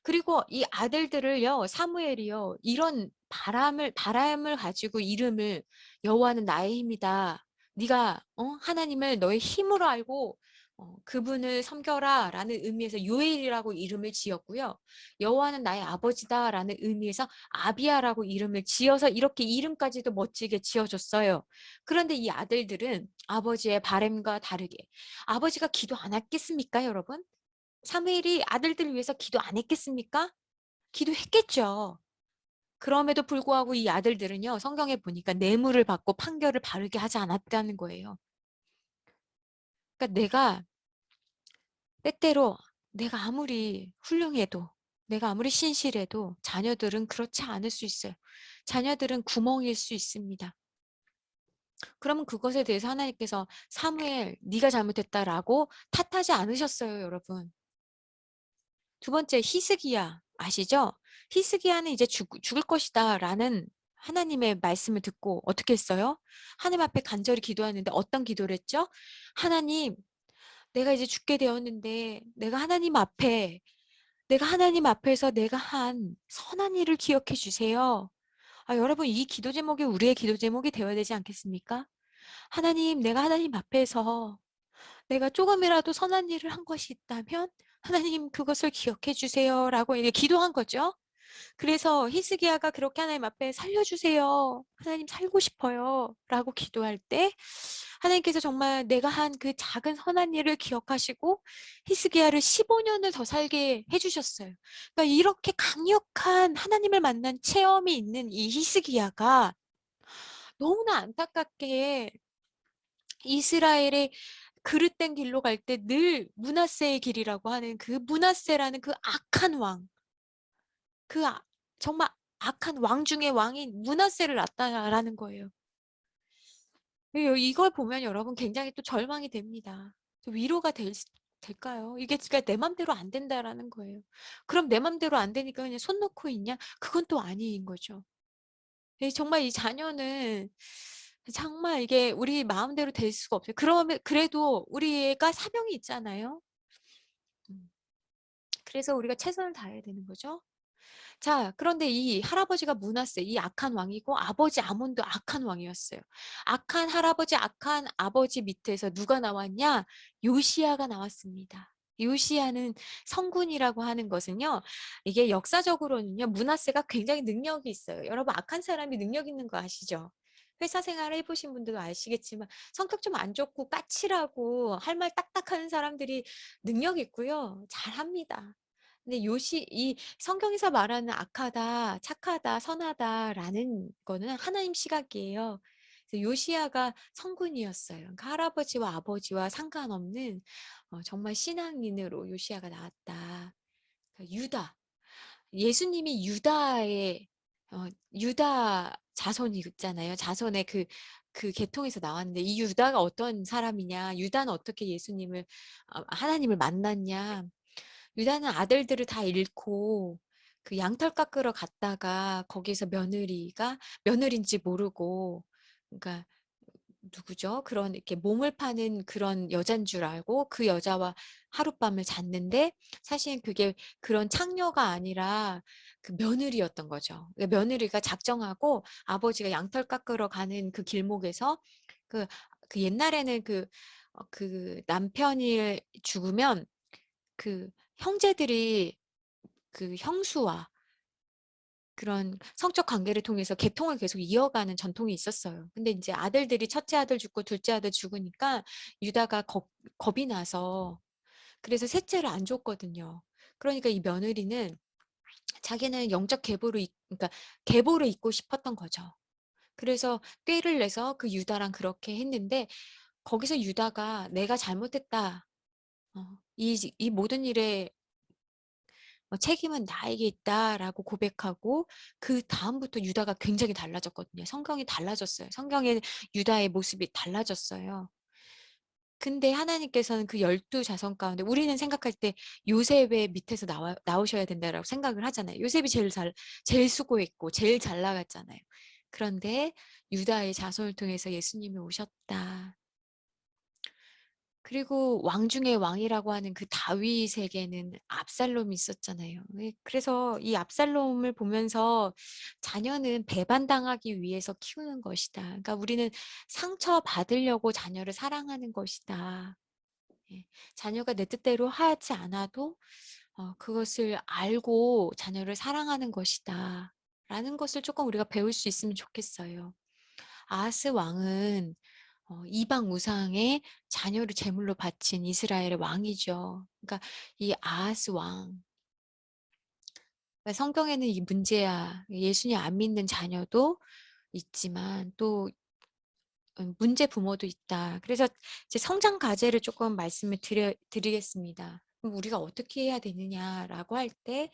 그리고 이 아들들을요, 사무엘이요, 이런 바람을 가지고 이름을 여호와는 나의 힘이다. 네가 하나님을 너의 힘으로 알고 그분을 섬겨라라는 의미에서 요엘이라고 이름을 지었고요. 여호와는 나의 아버지다라는 의미에서 아비야라고 이름을 지어서 이렇게 이름까지도 멋지게 지어줬어요. 그런데 이 아들들은 아버지의 바램과 다르게 아버지가 기도 안 했겠습니까, 여러분? 사무엘이 아들들을 위해서 기도 안 했겠습니까? 기도했겠죠. 그럼에도 불구하고 이 아들들은요, 성경에 보니까 뇌물을 받고 판결을 바르게 하지 않았다는 거예요. 그러니까 때때로 내가 아무리 훌륭해도, 내가 아무리 신실해도 자녀들은 그렇지 않을 수 있어요. 자녀들은 구멍일 수 있습니다. 그러면 그것에 대해서 하나님께서 사무엘, 네가 잘못했다라고 탓하지 않으셨어요, 여러분. 두 번째, 히스기야 아시죠? 히스기야는 이제 죽을 것이다 라는 하나님의 말씀을 듣고 어떻게 했어요? 하나님 앞에 간절히 기도하는데 어떤 기도를 했죠? 하나님, 내가 이제 죽게 되었는데 내가 하나님 앞에서 내가 한 선한 일을 기억해 주세요. 여러분, 이 기도 제목이 우리의 기도 제목이 되어야 되지 않겠습니까? 하나님, 내가 하나님 앞에서 내가 조금이라도 선한 일을 한 것이 있다면 하나님 그것을 기억해 주세요라고 이제 기도한 거죠. 그래서 히스기야가 그렇게 하나님 앞에 살려주세요. 하나님 살고 싶어요. 라고 기도할 때 하나님께서 정말 내가 한 그 작은 선한 일을 기억하시고 히스기야를 15년을 더 살게 해주셨어요. 그러니까 이렇게 강력한 하나님을 만난 체험이 있는 이 히스기야가 너무나 안타깝게 이스라엘의 그릇된 길로 갈 때 늘 므낫세의 길이라고 하는 그 므낫세라는 그 악한 왕, 그 정말 악한 왕 중의 왕인 므낫세를 낳았다라는 거예요. 이걸 보면 여러분 굉장히 또 절망이 됩니다. 위로가 될까요? 이게 진짜 내 맘대로 안 된다라는 거예요. 그럼 내 맘대로 안 되니까 그냥 손 놓고 있냐? 그건 또 아닌 거죠. 정말 이 자녀는 정말 이게 우리 마음대로 될 수가 없어요. 그러면 그래도 우리가 사명이 있잖아요. 음. 그래서 우리가 최선을 다해야 되는 거죠. 자, 그런데 이 할아버지가 므낫세, 이 악한 왕이고 아버지 아몬도 악한 왕이었어요. 악한 할아버지, 악한 아버지 밑에서 누가 나왔냐? 요시야가 나왔습니다. 요시야는 성군이라고 하는 것은요, 이게 역사적으로는요, 므낫세가 굉장히 능력이 있어요. 여러분, 악한 사람이 능력 있는 거 아시죠? 회사 생활 해보신 분들도 아시겠지만 성격 좀 안 좋고 까칠하고 할 말 딱딱한 사람들이 능력 있고요, 잘합니다. 근데 이 성경에서 말하는 악하다, 착하다, 선하다라는 거는 하나님 시각이에요. 그래서 요시야가 성군이었어요. 그러니까 할아버지와 아버지와 상관없는 정말 신앙인으로 요시야가 나왔다. 그러니까 예수님이 유다 자손이 있잖아요. 자손의 그 계통에서 나왔는데 이 유다가 어떤 사람이냐? 유다는 어떻게 하나님을 만났냐? 유다는 아들들을 다 잃고 그 양털 깎으러 갔다가 거기서 며느리인지 모르고, 그러니까 누구죠? 그런 이렇게 몸을 파는 그런 여잔 줄 알고 그 여자와 하룻밤을 잤는데 사실 그게 그런 창녀가 아니라 그 며느리였던 거죠. 그러니까 며느리가 작정하고 아버지가 양털 깎으러 가는 그 길목에서 그, 그 옛날에는 그 남편이 죽으면 그 형제들이 그 형수와 그런 성적 관계를 통해서 계통을 계속 이어가는 전통이 있었어요. 근데 이제 아들들이 첫째 아들 죽고 둘째 아들 죽으니까 유다가 겁이 나서 그래서 셋째를 안 줬거든요. 그러니까 이 며느리는 자기는 영적 그러니까 계보를 잇고 싶었던 거죠. 그래서 꾀를 내서 그 유다랑 그렇게 했는데 거기서 유다가 내가 잘못했다. 이 모든 일에 책임은 나에게 있다라고 고백하고 그 다음부터 유다가 굉장히 달라졌거든요. 성경이 달라졌어요. 성경의 유다의 모습이 달라졌어요. 근데 하나님께서는 그 12자손 가운데 우리는 생각할 때 요셉의 밑에서 나오셔야 된다라고 생각을 하잖아요. 요셉이 제일 수고했고 제일 잘 나갔잖아요. 그런데 유다의 자손을 통해서 예수님이 오셨다. 그리고 왕 중의 왕이라고 하는 그 다윗에게는 압살롬이 있었잖아요. 그래서 이 압살롬을 보면서 자녀는 배반당하기 위해서 키우는 것이다. 그러니까 우리는 상처받으려고 자녀를 사랑하는 것이다. 예, 자녀가 내 뜻대로 하지 않아도 그것을 알고 자녀를 사랑하는 것이다. 라는 것을 조금 우리가 배울 수 있으면 좋겠어요. 아하스 왕은 이방 우상에 자녀를 제물로 바친 이스라엘의 왕이죠. 그러니까 이 아하스 왕. 그러니까 성경에는 이 문제야. 예수님 안 믿는 자녀도 있지만 또 문제 부모도 있다. 그래서 이제 성장 과제를 조금 말씀을 드리겠습니다. 그럼 우리가 어떻게 해야 되느냐라고 할 때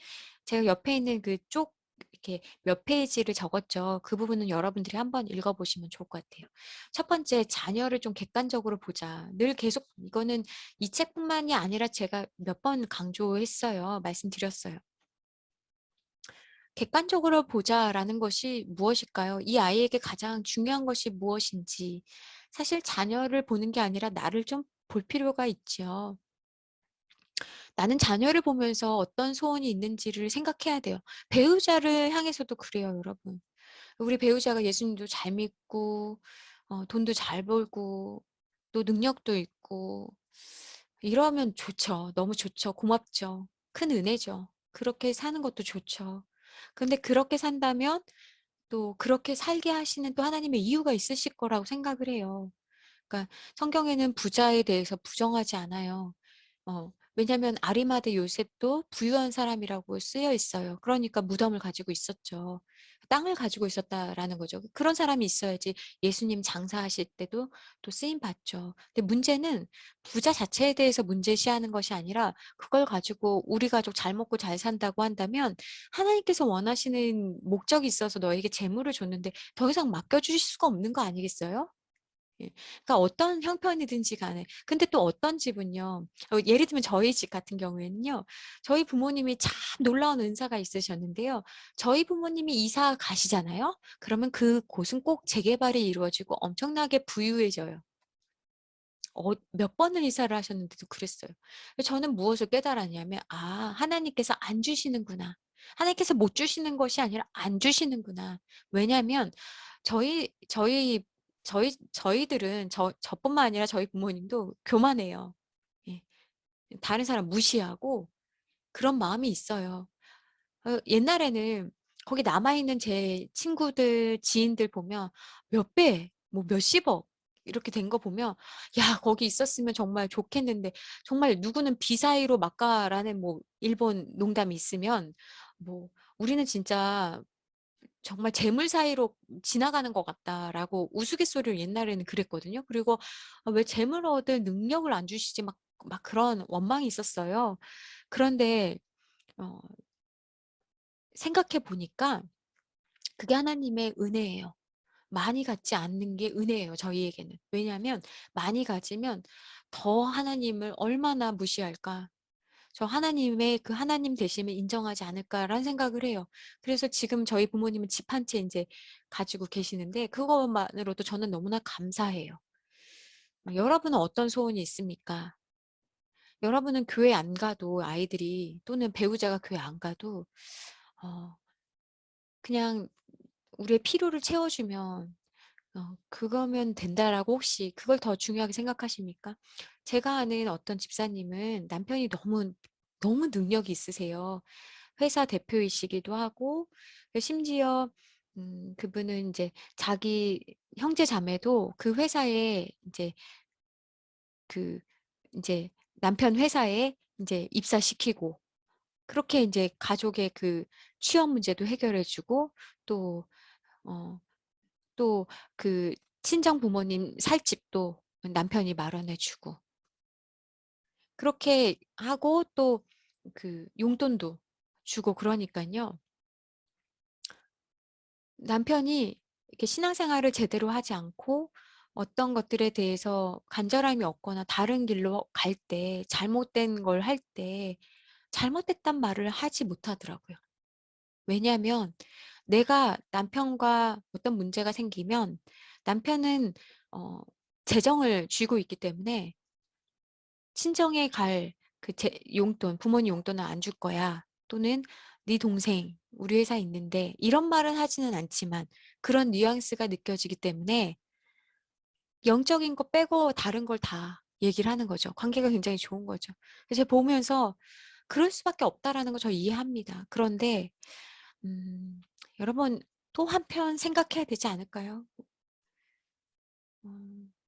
제가 옆에 있는 그쪽 이렇게 몇 페이지를 적었죠. 그 부분은 여러분들이 한번 읽어보시면 좋을 것 같아요. 첫 번째, 자녀를 좀 객관적으로 보자. 늘 계속 이거는 이 책뿐만이 아니라 제가 몇 번 강조했어요. 말씀드렸어요. 객관적으로 보자라는 것이 무엇일까요? 이 아이에게 가장 중요한 것이 무엇인지. 사실 자녀를 보는 게 아니라 나를 좀 볼 필요가 있지요. 나는 자녀를 보면서 어떤 소원이 있는지를 생각해야 돼요. 배우자를 향해서도 그래요, 여러분. 우리 배우자가 예수님도 잘 믿고, 돈도 잘 벌고, 또 능력도 있고, 이러면 좋죠. 너무 좋죠. 고맙죠. 큰 은혜죠. 그렇게 사는 것도 좋죠. 근데 그렇게 산다면 또 그렇게 살게 하시는 또 하나님의 이유가 있으실 거라고 생각을 해요. 그러니까 성경에는 부자에 대해서 부정하지 않아요. 왜냐하면 아리마대 요셉도 부유한 사람이라고 쓰여 있어요. 그러니까 무덤을 가지고 있었죠. 땅을 가지고 있었다라는 거죠. 그런 사람이 있어야지 예수님 장사하실 때도 또 쓰임 받죠. 근데 문제는 부자 자체에 대해서 문제시하는 것이 아니라 그걸 가지고 우리 가족 잘 먹고 잘 산다고 한다면 하나님께서 원하시는 목적이 있어서 너에게 재물을 줬는데 더 이상 맡겨주실 수가 없는 거 아니겠어요? 예. 그러니까 어떤 형편이든지 간에. 근데 또 어떤 집은요. 예를 들면 저희 집 같은 경우에는요. 저희 부모님이 참 놀라운 은사가 있으셨는데요. 저희 부모님이 이사 가시잖아요. 그러면 그곳은 꼭 재개발이 이루어지고 엄청나게 부유해져요. 몇 번을 이사를 하셨는데도 그랬어요. 저는 무엇을 깨달았냐면 하나님께서 안 주시는구나. 하나님께서 못 주시는 것이 아니라 안 주시는구나. 왜냐하면 저희들은 저뿐만 아니라 저희 부모님도 교만해요. 예. 다른 사람 무시하고 그런 마음이 있어요. 옛날에는 거기 남아있는 제 친구들, 지인들 보면 몇 배, 뭐 몇십억 이렇게 된 거 보면 야, 거기 있었으면 정말 좋겠는데 정말 누구는 비사이로 막가라는 뭐 일본 농담이 있으면 뭐 우리는 진짜 정말 재물 사이로 지나가는 것 같다라고 우스갯소리를 옛날에는 그랬거든요. 그리고 왜 재물 얻을 능력을 안 주시지 막 그런 원망이 있었어요. 그런데 어, 생각해 보니까 그게 하나님의 은혜예요. 많이 갖지 않는 게 은혜예요, 저희에게는. 왜냐하면 많이 가지면 더 하나님을 얼마나 무시할까? 저 하나님의 그 하나님 되심을 인정하지 않을까라는 생각을 해요. 그래서 지금 저희 부모님은 집 한 채 이제 가지고 계시는데 그것만으로도 저는 너무나 감사해요. 여러분은 어떤 소원이 있습니까? 여러분은 교회 안 가도 아이들이 또는 배우자가 교회 안 가도 어, 그냥 우리의 필요를 채워주면 그거면 된다라고 혹시 그걸 더 중요하게 생각하십니까? 제가 아는 어떤 집사님은 남편이 너무 능력이 있으세요. 회사 대표이시기도 하고 심지어 그분은 이제 자기 형제 자매도 그 회사에 그 이제 남편 회사에 이제 입사시키고 그렇게 이제 가족의 그 취업 문제도 해결해주고 또 또 그 친정 부모님 살 집도 남편이 마련해주고 그렇게 하고 또 그 용돈도 주고 그러니까요. 남편이 이렇게 신앙생활을 제대로 하지 않고 어떤 것들에 대해서 간절함이 없거나 다른 길로 갈 때, 잘못된 걸 할 때 잘못됐단 말을 하지 못하더라고요. 왜냐하면 내가 남편과 어떤 문제가 생기면 남편은 재정을 쥐고 있기 때문에 친정에 갈 그 용돈, 부모님 용돈은 안 줄 거야. 또는 네 동생 우리 회사에 있는데 이런 말은 하지는 않지만 그런 뉘앙스가 느껴지기 때문에 영적인 거 빼고 다른 걸 다 얘기를 하는 거죠. 관계가 굉장히 좋은 거죠. 그래서 제가 보면서 그럴 수밖에 없다라는 거 저 이해합니다. 그런데 여러분 또 한편 생각해야 되지 않을까요?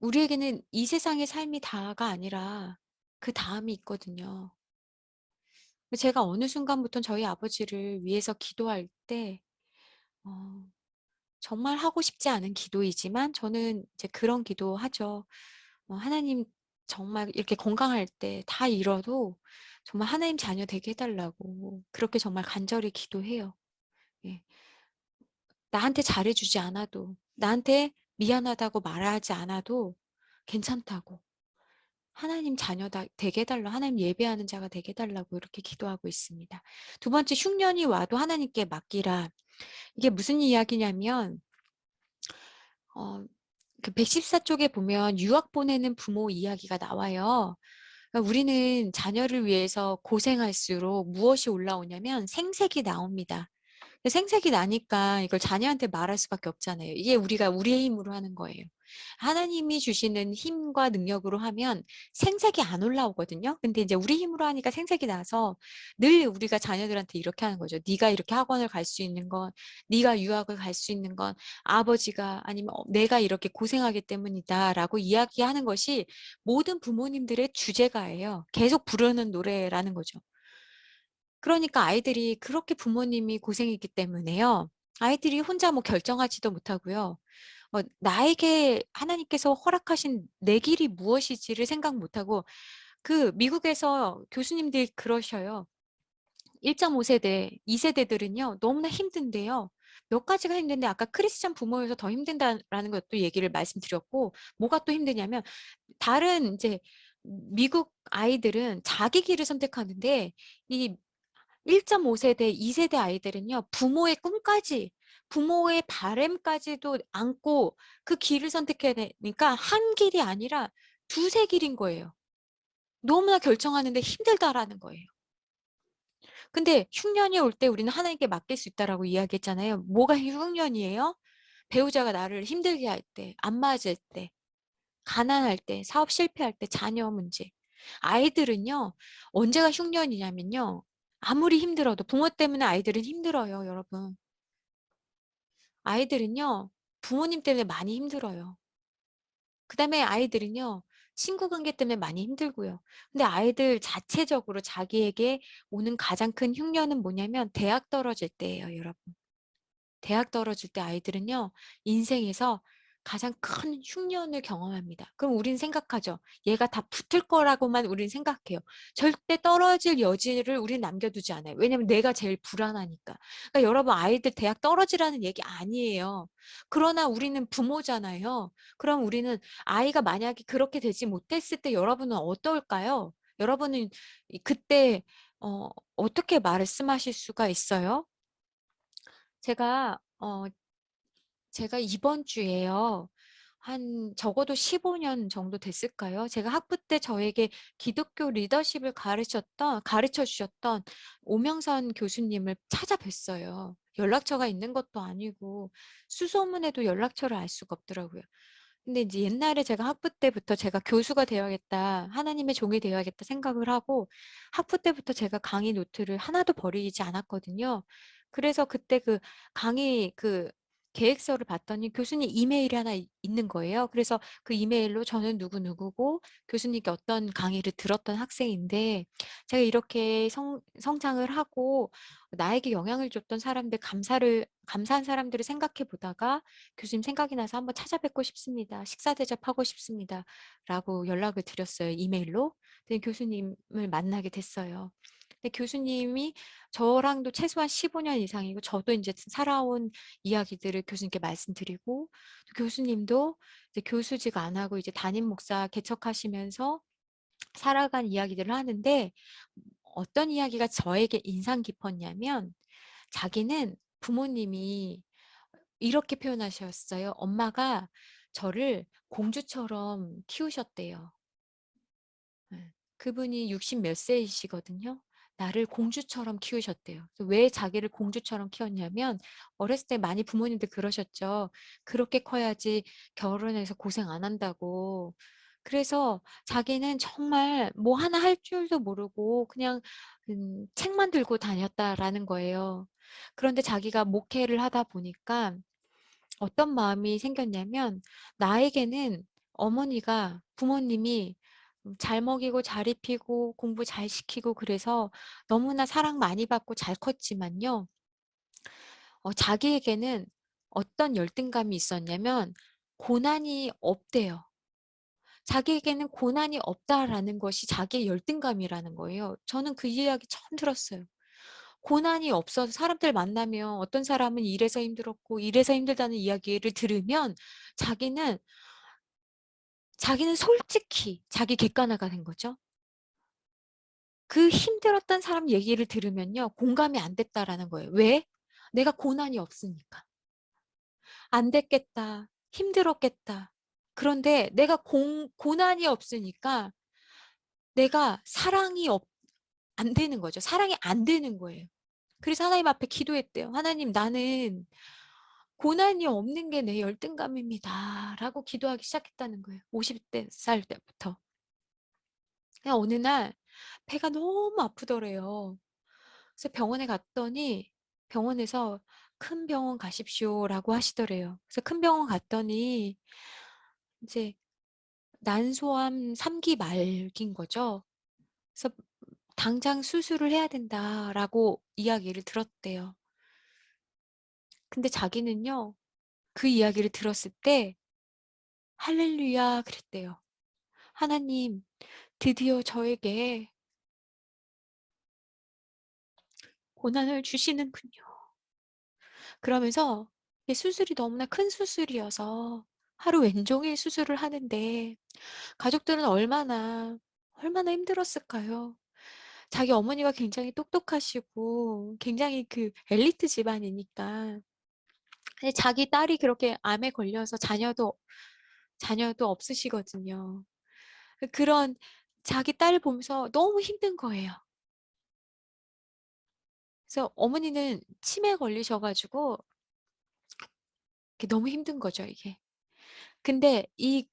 우리에게는 이 세상의 삶이 다가 아니라 그 다음이 있거든요. 제가 어느 순간부터 저희 아버지를 위해서 기도할 때 어, 정말 하고 싶지 않은 기도이지만 저는 이제 그런 기도하죠. 하나님 정말 이렇게 건강할 때 다 잃어도 정말 하나님 자녀 되게 해달라고 그렇게 정말 간절히 기도해요. 예. 나한테 잘해주지 않아도 나한테 미안하다고 말하지 않아도 괜찮다고 하나님 자녀 되게 해달라 하나님 예배하는 자가 되게 해달라고 이렇게 기도하고 있습니다. 두 번째 흉년이 와도 하나님께 맡기라. 이게 무슨 이야기냐면 그 114쪽에 보면 유학 보내는 부모 이야기가 나와요. 그러니까 우리는 자녀를 위해서 고생할수록 무엇이 올라오냐면 생색이 나옵니다. 생색이 나니까 이걸 자녀한테 말할 수밖에 없잖아요. 이게 우리가 우리의 힘으로 하는 거예요. 하나님이 주시는 힘과 능력으로 하면 생색이 안 올라오거든요. 근데 이제 우리 힘으로 하니까 생색이 나서 늘 우리가 자녀들한테 이렇게 하는 거죠. 네가 이렇게 학원을 갈 수 있는 건, 네가 유학을 갈 수 있는 건 아버지가 아니면 내가 이렇게 고생하기 때문이다라고 이야기하는 것이 모든 부모님들의 주제가예요. 계속 부르는 노래라는 거죠. 그러니까 아이들이 그렇게 부모님이 고생했기 때문에요. 아이들이 혼자 뭐 결정하지도 못하고요. 나에게 하나님께서 허락하신 내 길이 무엇이지를 생각 못하고 그 미국에서 교수님들이 그러셔요. 1.5세대, 2세대들은요. 너무나 힘든데요. 몇 가지가 힘든데 아까 크리스찬 부모여서 더 힘든다라는 것도 얘기를 말씀드렸고 뭐가 또 힘드냐면 다른 이제 미국 아이들은 자기 길을 선택하는데 이 1.5세대, 2세대 아이들은요, 부모의 꿈까지, 부모의 바램까지도 안고 그 길을 선택해야 되니까 한 길이 아니라 두세 길인 거예요. 너무나 결정하는데 힘들다라는 거예요. 근데 흉년이 올 때 우리는 하나님께 맡길 수 있다라고 이야기했잖아요. 뭐가 흉년이에요? 배우자가 나를 힘들게 할 때, 안 맞을 때, 가난할 때, 사업 실패할 때, 자녀 문제. 아이들은요, 언제가 흉년이냐면요. 아무리 힘들어도 부모 때문에 아이들은 힘들어요, 여러분. 아이들은요, 부모님 때문에 많이 힘들어요. 그 다음에 아이들은요, 친구 관계 때문에 많이 힘들고요. 근데 아이들 자체적으로 자기에게 오는 가장 큰 흉년은 뭐냐면 대학 떨어질 때예요, 여러분. 대학 떨어질 때 아이들은요, 인생에서 가장 큰 흉년을 경험합니다. 그럼 우린 생각하죠. 얘가 다 붙을 거라고만 우린 생각해요. 절대 떨어질 여지를 우린 남겨두지 않아요. 왜냐면 내가 제일 불안하니까. 그러니까 여러분 아이들 대학 떨어지라는 얘기 아니에요. 그러나 우리는 부모잖아요. 그럼 우리는 아이가 만약에 그렇게 되지 못했을 때 여러분은 어떨까요? 여러분은 그때 어떻게 말씀하실 수가 있어요? 제가 제가 이번 주에요. 한 적어도 15년 정도 됐을까요? 제가 학부 때 저에게 기독교 리더십을 가르쳐 주셨던 오명선 교수님을 찾아뵀어요. 연락처가 있는 것도 아니고 수소문해도 연락처를 알 수가 없더라고요. 근데 이제 옛날에 제가 학부 때부터 제가 교수가 되어야겠다, 하나님의 종이 되어야겠다 생각을 하고 학부 때부터 제가 강의 노트를 하나도 버리지 않았거든요. 그래서 그때 그 강의 그 계획서를 봤더니 교수님 이메일이 하나 있는 거예요. 그래서 그 이메일로 저는 누구누구고 교수님께 어떤 강의를 들었던 학생인데 제가 이렇게 성장을 하고 나에게 영향을 줬던 사람들 감사한 사람들을 생각해 보다가 교수님 생각이 나서 한번 찾아뵙고 싶습니다. 식사 대접하고 싶습니다. 라고 연락을 드렸어요. 이메일로. 근데 교수님을 만나게 됐어요. 근데 교수님이 저랑도 최소한 15년 이상이고 저도 이제 살아온 이야기들을 교수님께 말씀드리고 교수님도 이제 교수직 안 하고 이제 담임 목사 개척하시면서 살아간 이야기들을 하는데 어떤 이야기가 저에게 인상 깊었냐면 자기는 부모님이 이렇게 표현하셨어요. 엄마가 저를 공주처럼 키우셨대요. 예. 그분이 60 몇 세이시거든요. 나를 공주처럼 키우셨대요. 그래서 왜 자기를 공주처럼 키웠냐면 어렸을 때 많이 부모님들 그러셨죠. 그렇게 커야지 결혼해서 고생 안 한다고. 그래서 자기는 정말 뭐 하나 할 줄도 모르고 그냥 책만 들고 다녔다라는 거예요. 그런데 자기가 목회를 하다 보니까 어떤 마음이 생겼냐면 나에게는 어머니가 부모님이 잘 먹이고 잘 입히고 공부 잘 시키고 그래서 너무나 사랑 많이 받고 잘 컸지만요. 자기에게는 어떤 열등감이 있었냐면 고난이 없대요. 자기에게는 고난이 없다라는 것이 자기의 열등감이라는 거예요. 저는 그 이야기 처음 들었어요. 고난이 없어서 사람들 만나면 어떤 사람은 이래서 힘들었고 이래서 힘들다는 이야기를 들으면 자기는 솔직히 자기 객관화가 된 거죠. 그 힘들었던 사람 얘기를 들으면요. 공감이 안 됐다라는 거예요. 왜? 내가 고난이 없으니까. 안 됐겠다. 힘들었겠다. 그런데 내가 고난이 없으니까 내가 안 되는 거죠. 사랑이 안 되는 거예요. 그래서 하나님 앞에 기도했대요. 하나님, 나는 고난이 없는 게 내 열등감입니다. 라고 기도하기 시작했다는 거예요. 50대 살 때부터. 그냥 어느 날 배가 너무 아프더래요. 그래서 병원에 갔더니 병원에서 큰 병원 가십시오라고 하시더래요. 그래서 큰 병원 갔더니 이제 난소암 3기 말기인 거죠. 그래서 당장 수술을 해야 된다라고 이야기를 들었대요. 근데 자기는요, 그 이야기를 들었을 때 할렐루야 그랬대요. 하나님, 드디어 저에게 고난을 주시는군요. 그러면서 이 수술이 너무나 큰 수술이어서 하루 왼종일 수술을 하는데 가족들은 얼마나 힘들었을까요? 자기 어머니가 굉장히 똑똑하시고 굉장히 그 엘리트 집안이니까 근데 자기 딸이 그렇게 암에 걸려서 자녀도 없으시거든요. 그런 자기 딸 보면서 너무 힘든 거예요. 그래서 어머니는 치매 걸리셔가지고 너무 힘든 거죠, 이게. 근데 이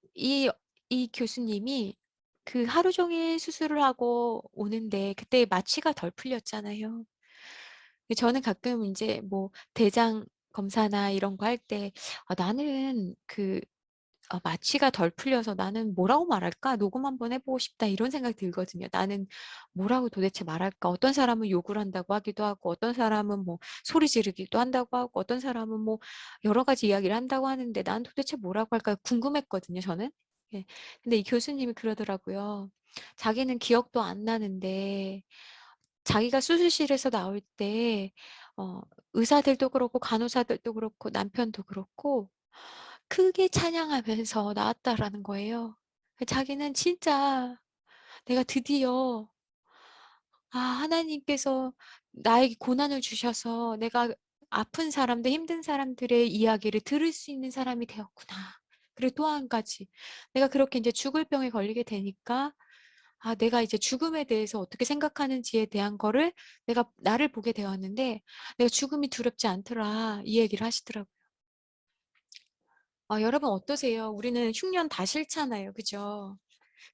교수님이 그 하루 종일 수술을 하고 오는데 그때 마취가 덜 풀렸잖아요. 저는 가끔 이제 뭐 대장 검사나 이런 거 할 때 나는 마취가 덜 풀려서 나는 뭐라고 말할까? 녹음 한번 해보고 싶다 이런 생각이 들거든요. 나는 뭐라고 도대체 말할까? 어떤 사람은 욕을 한다고 하기도 하고 어떤 사람은 뭐 소리 지르기도 한다고 하고 어떤 사람은 뭐 여러 가지 이야기를 한다고 하는데 난 도대체 뭐라고 할까 궁금했거든요. 저는. 예. 근데 이 교수님이 그러더라고요. 자기는 기억도 안 나는데 자기가 수술실에서 나올 때 의사들도 그렇고 간호사들도 그렇고 남편도 그렇고 크게 찬양하면서 나왔다라는 거예요. 자기는 진짜 내가 드디어 하나님께서 나에게 고난을 주셔서 내가 아픈 사람들, 힘든 사람들의 이야기를 들을 수 있는 사람이 되었구나. 그리고 또 한 가지, 내가 그렇게 이제 죽을 병에 걸리게 되니까 내가 이제 죽음에 대해서 어떻게 생각하는지에 대한 거를 내가 나를 보게 되었는데 내가 죽음이 두렵지 않더라. 이 얘기를 하시더라고요. 여러분 어떠세요? 우리는 흉년 다 싫잖아요. 그죠?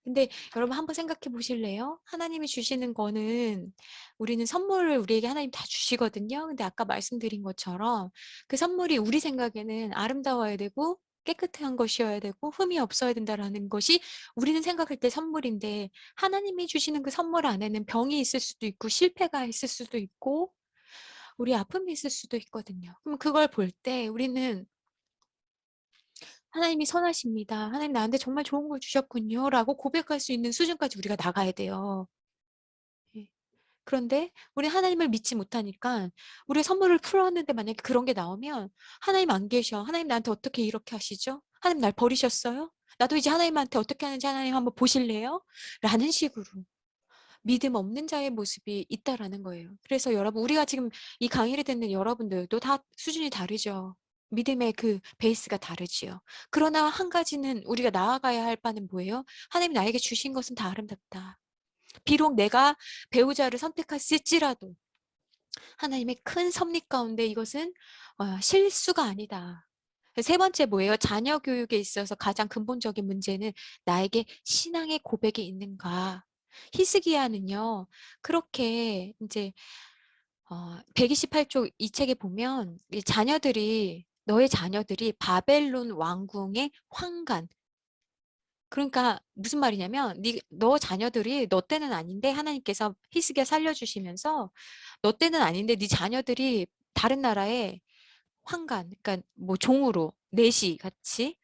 근데 여러분 한번 생각해 보실래요? 하나님이 주시는 거는 우리는 선물을 우리에게 하나님 다 주시거든요. 근데 아까 말씀드린 것처럼 그 선물이 우리 생각에는 아름다워야 되고 깨끗한 것이어야 되고 흠이 없어야 된다라는 것이 우리는 생각할 때 선물인데 하나님이 주시는 그 선물 안에는 병이 있을 수도 있고 실패가 있을 수도 있고 우리 아픔이 있을 수도 있거든요. 그럼 그걸 볼 때 우리는 하나님이 선하십니다. 하나님 나한테 정말 좋은 걸 주셨군요. 라고 고백할 수 있는 수준까지 우리가 나가야 돼요. 예. 그런데 우리 하나님을 믿지 못하니까 우리 선물을 풀었는데 만약에 그런 게 나오면 하나님 안 계셔. 하나님 나한테 어떻게 이렇게 하시죠? 하나님 날 버리셨어요? 나도 이제 하나님한테 어떻게 하는지 하나님 한번 보실래요? 라는 식으로 믿음 없는 자의 모습이 있다라는 거예요. 그래서 여러분 우리가 지금 이 강의를 듣는 여러분들도 다 수준이 다르죠. 믿음의 그 베이스가 다르지요. 그러나 한 가지는 우리가 나아가야 할 바는 뭐예요? 하나님 나에게 주신 것은 다 아름답다. 비록 내가 배우자를 선택했을지라도 하나님의 큰 섭리 가운데 이것은 실수가 아니다. 세 번째 뭐예요? 자녀 교육에 있어서 가장 근본적인 문제는 나에게 신앙의 고백이 있는가. 히스기야는요, 그렇게 이제 128쪽 이 책에 보면 이 자녀들이 너의 자녀들이 바벨론 왕궁의 환관, 그러니까 무슨 말이냐면 너 자녀들이 너 때는 아닌데 하나님께서 히스기야 살려주시면서 너 때는 아닌데 네 자녀들이 다른 나라에 환관, 그러니까 뭐 종으로 내시 같이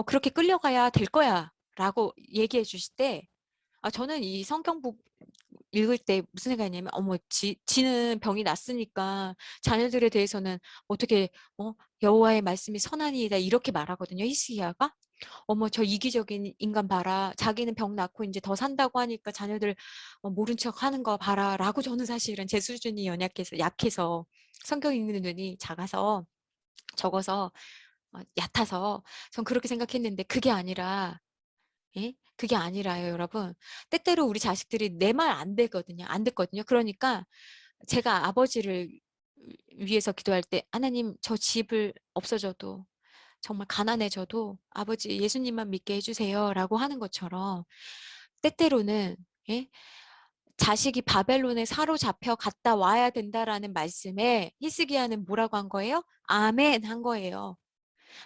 그렇게 끌려가야 될 거야라고 얘기해 주실 때 저는 이 성경북 읽을 때 무슨 생각이냐면 어머 지는 병이 났으니까 자녀들에 대해서는 어떻게 여호와의 말씀이 선하니이다 이렇게 말하거든요. 히스기야가 어머 저 이기적인 인간 봐라. 자기는 병 낳고 이제 더 산다고 하니까 자녀들 모른 척 하는 거 봐라 라고 저는 사실은 제 수준이 연약해서 약해서 성경 읽는 눈이 작아서 적어서 얕아서 전 그렇게 생각했는데 그게 아니라 예? 그게 아니라요, 여러분. 때때로 우리 자식들이 내 말 안 되거든요. 안 듣거든요. 그러니까 제가 아버지를 위해서 기도할 때 하나님 저 집을 없어져도 정말 가난해져도 아버지 예수님만 믿게 해주세요라고 하는 것처럼 때때로는 예? 자식이 바벨론에 사로잡혀 갔다 와야 된다라는 말씀에 히스기야는 뭐라고 한 거예요? 아멘 한 거예요.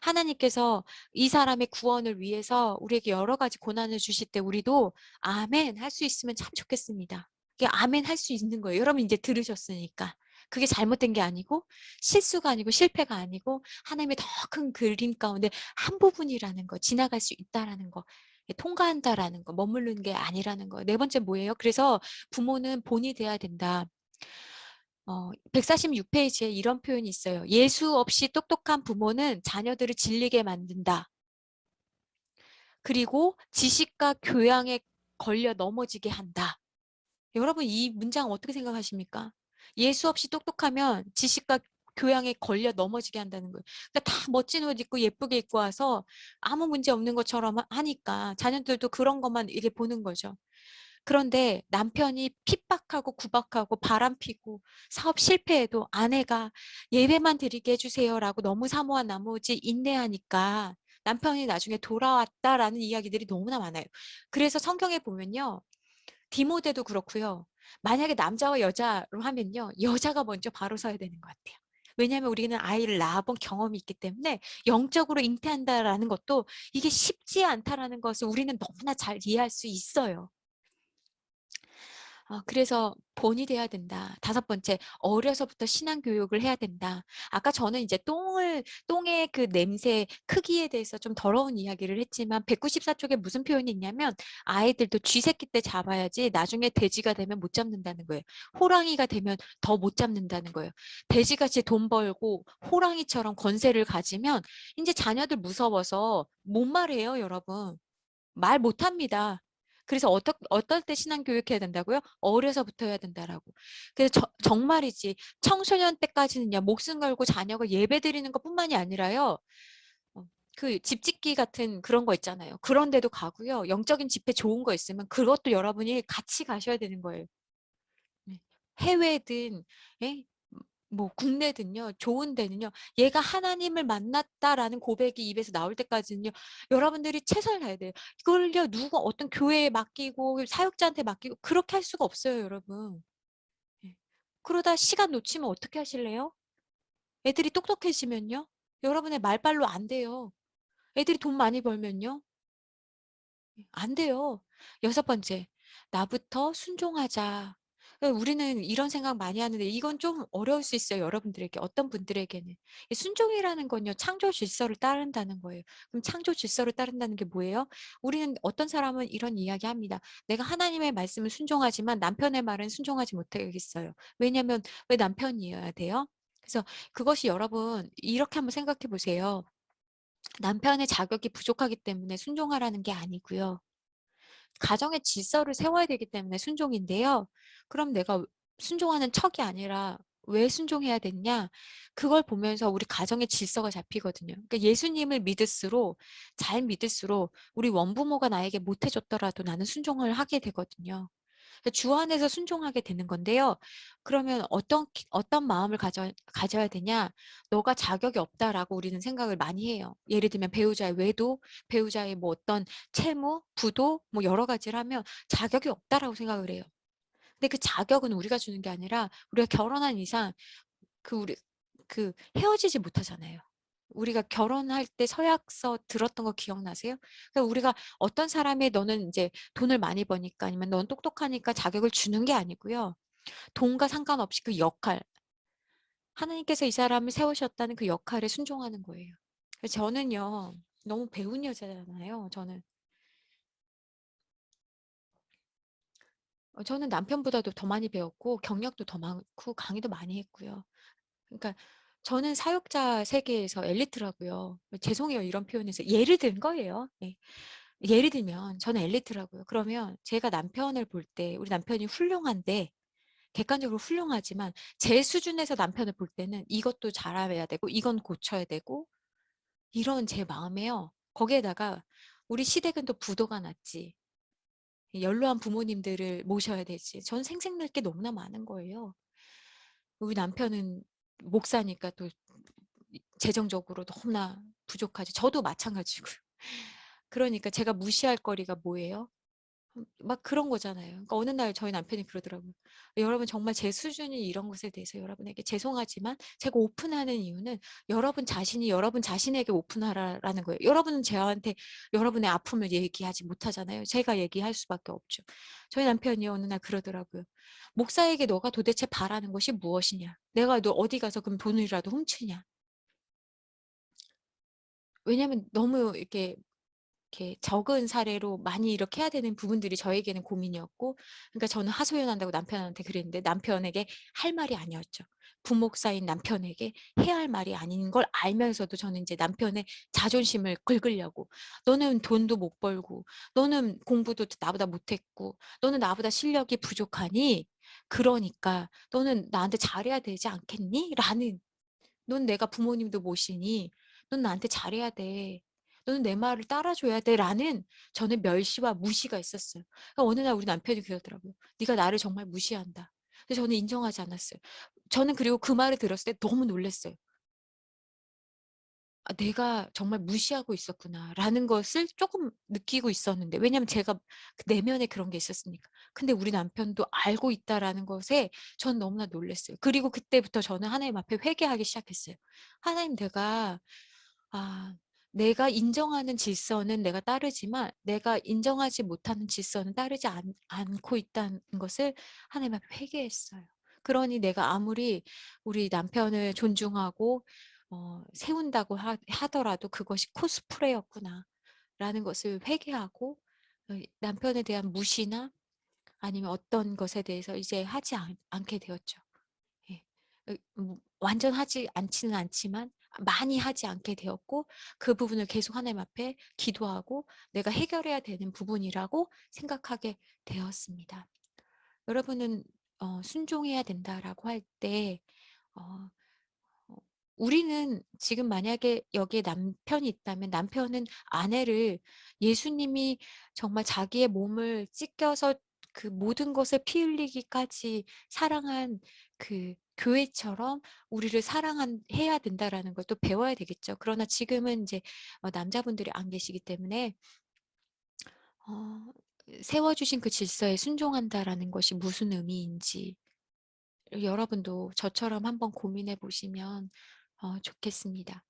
하나님께서 이 사람의 구원을 위해서 우리에게 여러 가지 고난을 주실 때 우리도 아멘 할 수 있으면 참 좋겠습니다. 그게 아멘 할 수 있는 거예요. 여러분 이제 들으셨으니까. 그게 잘못된 게 아니고 실수가 아니고 실패가 아니고 하나님의 더 큰 그림 가운데 한 부분이라는 거, 지나갈 수 있다라는 거, 통과한다라는 거, 머무르는 게 아니라는 거. 네 번째 뭐예요? 그래서 부모는 본이 돼야 된다. 146페이지에 이런 표현이 있어요. 예수 없이 똑똑한 부모는 자녀들을 질리게 만든다. 그리고 지식과 교양에 걸려 넘어지게 한다. 여러분 이 문장 어떻게 생각하십니까? 예수 없이 똑똑하면 지식과 교양에 걸려 넘어지게 한다는 거예요. 그러니까 다 멋진 옷 입고 예쁘게 입고 와서 아무 문제 없는 것처럼 하니까 자녀들도 그런 것만 이게 보는 거죠. 그런데 남편이 핍박하고 구박하고 바람피고 사업 실패해도 아내가 예배만 드리게 해주세요라고 너무 사모한 나머지 인내하니까 남편이 나중에 돌아왔다라는 이야기들이 너무나 많아요. 그래서 성경에 보면요. 디모데도 그렇고요. 만약에 남자와 여자로 하면요. 여자가 먼저 바로 서야 되는 것 같아요. 왜냐하면 우리는 아이를 낳아본 경험이 있기 때문에 영적으로 잉태한다라는 것도 이게 쉽지 않다라는 것을 우리는 너무나 잘 이해할 수 있어요. 그래서 본이 돼야 된다. 다섯 번째, 어려서부터 신앙 교육을 해야 된다. 아까 저는 이제 똥의 그 냄새 크기에 대해서 좀 더러운 이야기를 했지만 194쪽에 무슨 표현이 있냐면 아이들도 쥐새끼 때 잡아야지 나중에 돼지가 되면 못 잡는다는 거예요. 호랑이가 되면 더 못 잡는다는 거예요. 돼지같이 돈 벌고 호랑이처럼 권세를 가지면 이제 자녀들 무서워서 못 말해요, 여러분. 말 못합니다. 그래서 어떨 때 신앙 교육해야 된다고요? 어려서부터 해야 된다라고. 그래서 정말이지 청소년 때까지는요 목숨 걸고 자녀가 예배 드리는 것뿐만이 아니라요. 그 집짓기 같은 그런 거 있잖아요. 그런 데도 가고요. 영적인 집회 좋은 거 있으면 그것도 여러분이 같이 가셔야 되는 거예요. 네. 해외든 예? 뭐 국내든요, 좋은 데는요, 얘가 하나님을 만났다라는 고백이 입에서 나올 때까지는요, 여러분들이 최선을 다해야 돼요. 이걸요, 누가 어떤 교회에 맡기고 사역자한테 맡기고 그렇게 할 수가 없어요, 여러분. 예. 그러다 시간 놓치면 어떻게 하실래요? 애들이 똑똑해지면요, 여러분의 말발로 안 돼요. 애들이 돈 많이 벌면요, 안 돼요. 여섯 번째, 나부터 순종하자. 우리는 이런 생각 많이 하는데 이건 좀 어려울 수 있어요. 여러분들에게. 어떤 분들에게는. 이 순종이라는 건요. 창조 질서를 따른다는 거예요. 그럼 창조 질서를 따른다는 게 뭐예요? 우리는 어떤 사람은 이런 이야기 합니다. 내가 하나님의 말씀을 순종하지만 남편의 말은 순종하지 못하겠어요. 왜냐하면 왜 남편이어야 돼요? 그래서 그것이 여러분 이렇게 한번 생각해 보세요. 남편의 자격이 부족하기 때문에 순종하라는 게 아니고요. 가정의 질서를 세워야 되기 때문에 순종인데요. 그럼 내가 순종하는 척이 아니라 왜 순종해야 됐냐? 그걸 보면서 우리 가정의 질서가 잡히거든요. 그러니까 예수님을 믿을수록 잘 믿을수록 우리 원부모가 나에게 못해줬더라도 나는 순종을 하게 되거든요. 주 안에서 순종하게 되는 건데요. 그러면 어떤 마음을 가져야 되냐? 너가 자격이 없다라고 우리는 생각을 많이 해요. 예를 들면 배우자의 외도, 배우자의 뭐 어떤 채무, 부도 뭐 여러 가지를 하면 자격이 없다라고 생각을 해요. 근데 그 자격은 우리가 주는 게 아니라 우리가 결혼한 이상 우리 헤어지지 못하잖아요. 우리가 결혼할 때 서약서 들었던 거 기억나세요? 그러니까 우리가 어떤 사람이 너는 이제 돈을 많이 버니까 아니면 넌 똑똑하니까 자격을 주는 게 아니고요. 돈과 상관없이 그 역할, 하나님께서 이 사람을 세우셨다는 그 역할에 순종하는 거예요. 그래서 저는요, 너무 배운 여자잖아요. 저는 남편보다도 더 많이 배웠고 경력도 더 많고 강의도 많이 했고요. 그러니까 저는 사역자 세계에서 엘리트라고요. 죄송해요. 이런 표현에서 예를 든 거예요. 예. 예를 들면 저는 엘리트라고요. 그러면 제가 남편을 볼 때 우리 남편이 훌륭한데 객관적으로 훌륭하지만 제 수준에서 남편을 볼 때는 이것도 잘해야 되고 이건 고쳐야 되고 이런 제 마음에요. 거기에다가 우리 시댁은 또 부도가 났지. 연로한 부모님들을 모셔야 되지. 전 생색낼 게 너무나 많은 거예요. 우리 남편은 목사니까 또 재정적으로 너무나 부족하지. 저도 마찬가지고요. 그러니까 제가 무시할 거리가 뭐예요? 막 그런 거잖아요. 그러니까 어느 날 저희 남편이 그러더라고요. 여러분 정말 제 수준이 이런 것에 대해서 여러분에게 죄송하지만 제가 오픈하는 이유는 여러분 자신이 여러분 자신에게 오픈하라는 거예요. 여러분은 저한테 여러분의 아픔을 얘기하지 못하잖아요. 제가 얘기할 수밖에 없죠. 저희 남편이 어느 날 그러더라고요. 목사에게 너가 도대체 바라는 것이 무엇이냐? 내가 너 어디 가서 그럼 돈이라도 훔치냐? 왜냐면 너무 이렇게 적은 사례로 많이 이렇게 해야 되는 부분들이 저에게는 고민이었고, 그러니까 저는 하소연한다고 남편한테 그랬는데 남편에게 할 말이 아니었죠. 부목사인 남편에게 해야 할 말이 아닌 걸 알면서도 저는 이제 남편의 자존심을 긁으려고 너는 돈도 못 벌고 너는 공부도 나보다 못했고 너는 나보다 실력이 부족하니 그러니까 너는 나한테 잘해야 되지 않겠니? 라는 넌 내가 부모님도 모시니 넌 나한테 잘해야 돼. 너는 내 말을 따라줘야 돼. 라는 저는 멸시와 무시가 있었어요. 그러니까 어느 날 우리 남편이 그러더라고요. 네가 나를 정말 무시한다. 근데 저는 인정하지 않았어요. 저는 그리고 그 말을 들었을 때 너무 놀랐어요. 아, 내가 정말 무시하고 있었구나라는 것을 조금 느끼고 있었는데 왜냐하면 제가 그 내면에 그런 게 있었으니까. 근데 우리 남편도 알고 있다라는 것에 전 너무나 놀랐어요. 그리고 그때부터 저는 하나님 앞에 회개하기 시작했어요. 하나님 아, 내가 인정하는 질서는 내가 따르지만 내가 인정하지 못하는 질서는 따르지 않고 있다는 것을 하나님 앞에 회개했어요. 그러니 내가 아무리 우리 남편을 존중하고 세운다고 하더라도 그것이 코스프레였구나 라는 것을 회개하고 남편에 대한 무시나 아니면 어떤 것에 대해서 이제 하지 않게 되었죠. 예. 완전 하지 않지는 않지만 많이 하지 않게 되었고 그 부분을 계속 하나님 앞에 기도하고 내가 해결해야 되는 부분이라고 생각하게 되었습니다. 여러분은 순종해야 된다라고 할 때 어, 어, 우리는 지금 만약에 여기에 남편이 있다면 남편은 아내를 예수님이 정말 자기의 몸을 찢겨서 그 모든 것을 피 흘리기까지 사랑한 그 교회처럼 우리를 사랑한 해야 된다라는 걸 또 배워야 되겠죠. 그러나 지금은 이제 남자분들이 안 계시기 때문에 어 세워 주신 그 질서에 순종한다라는 것이 무슨 의미인지 여러분도 저처럼 한번 고민해 보시면 좋겠습니다.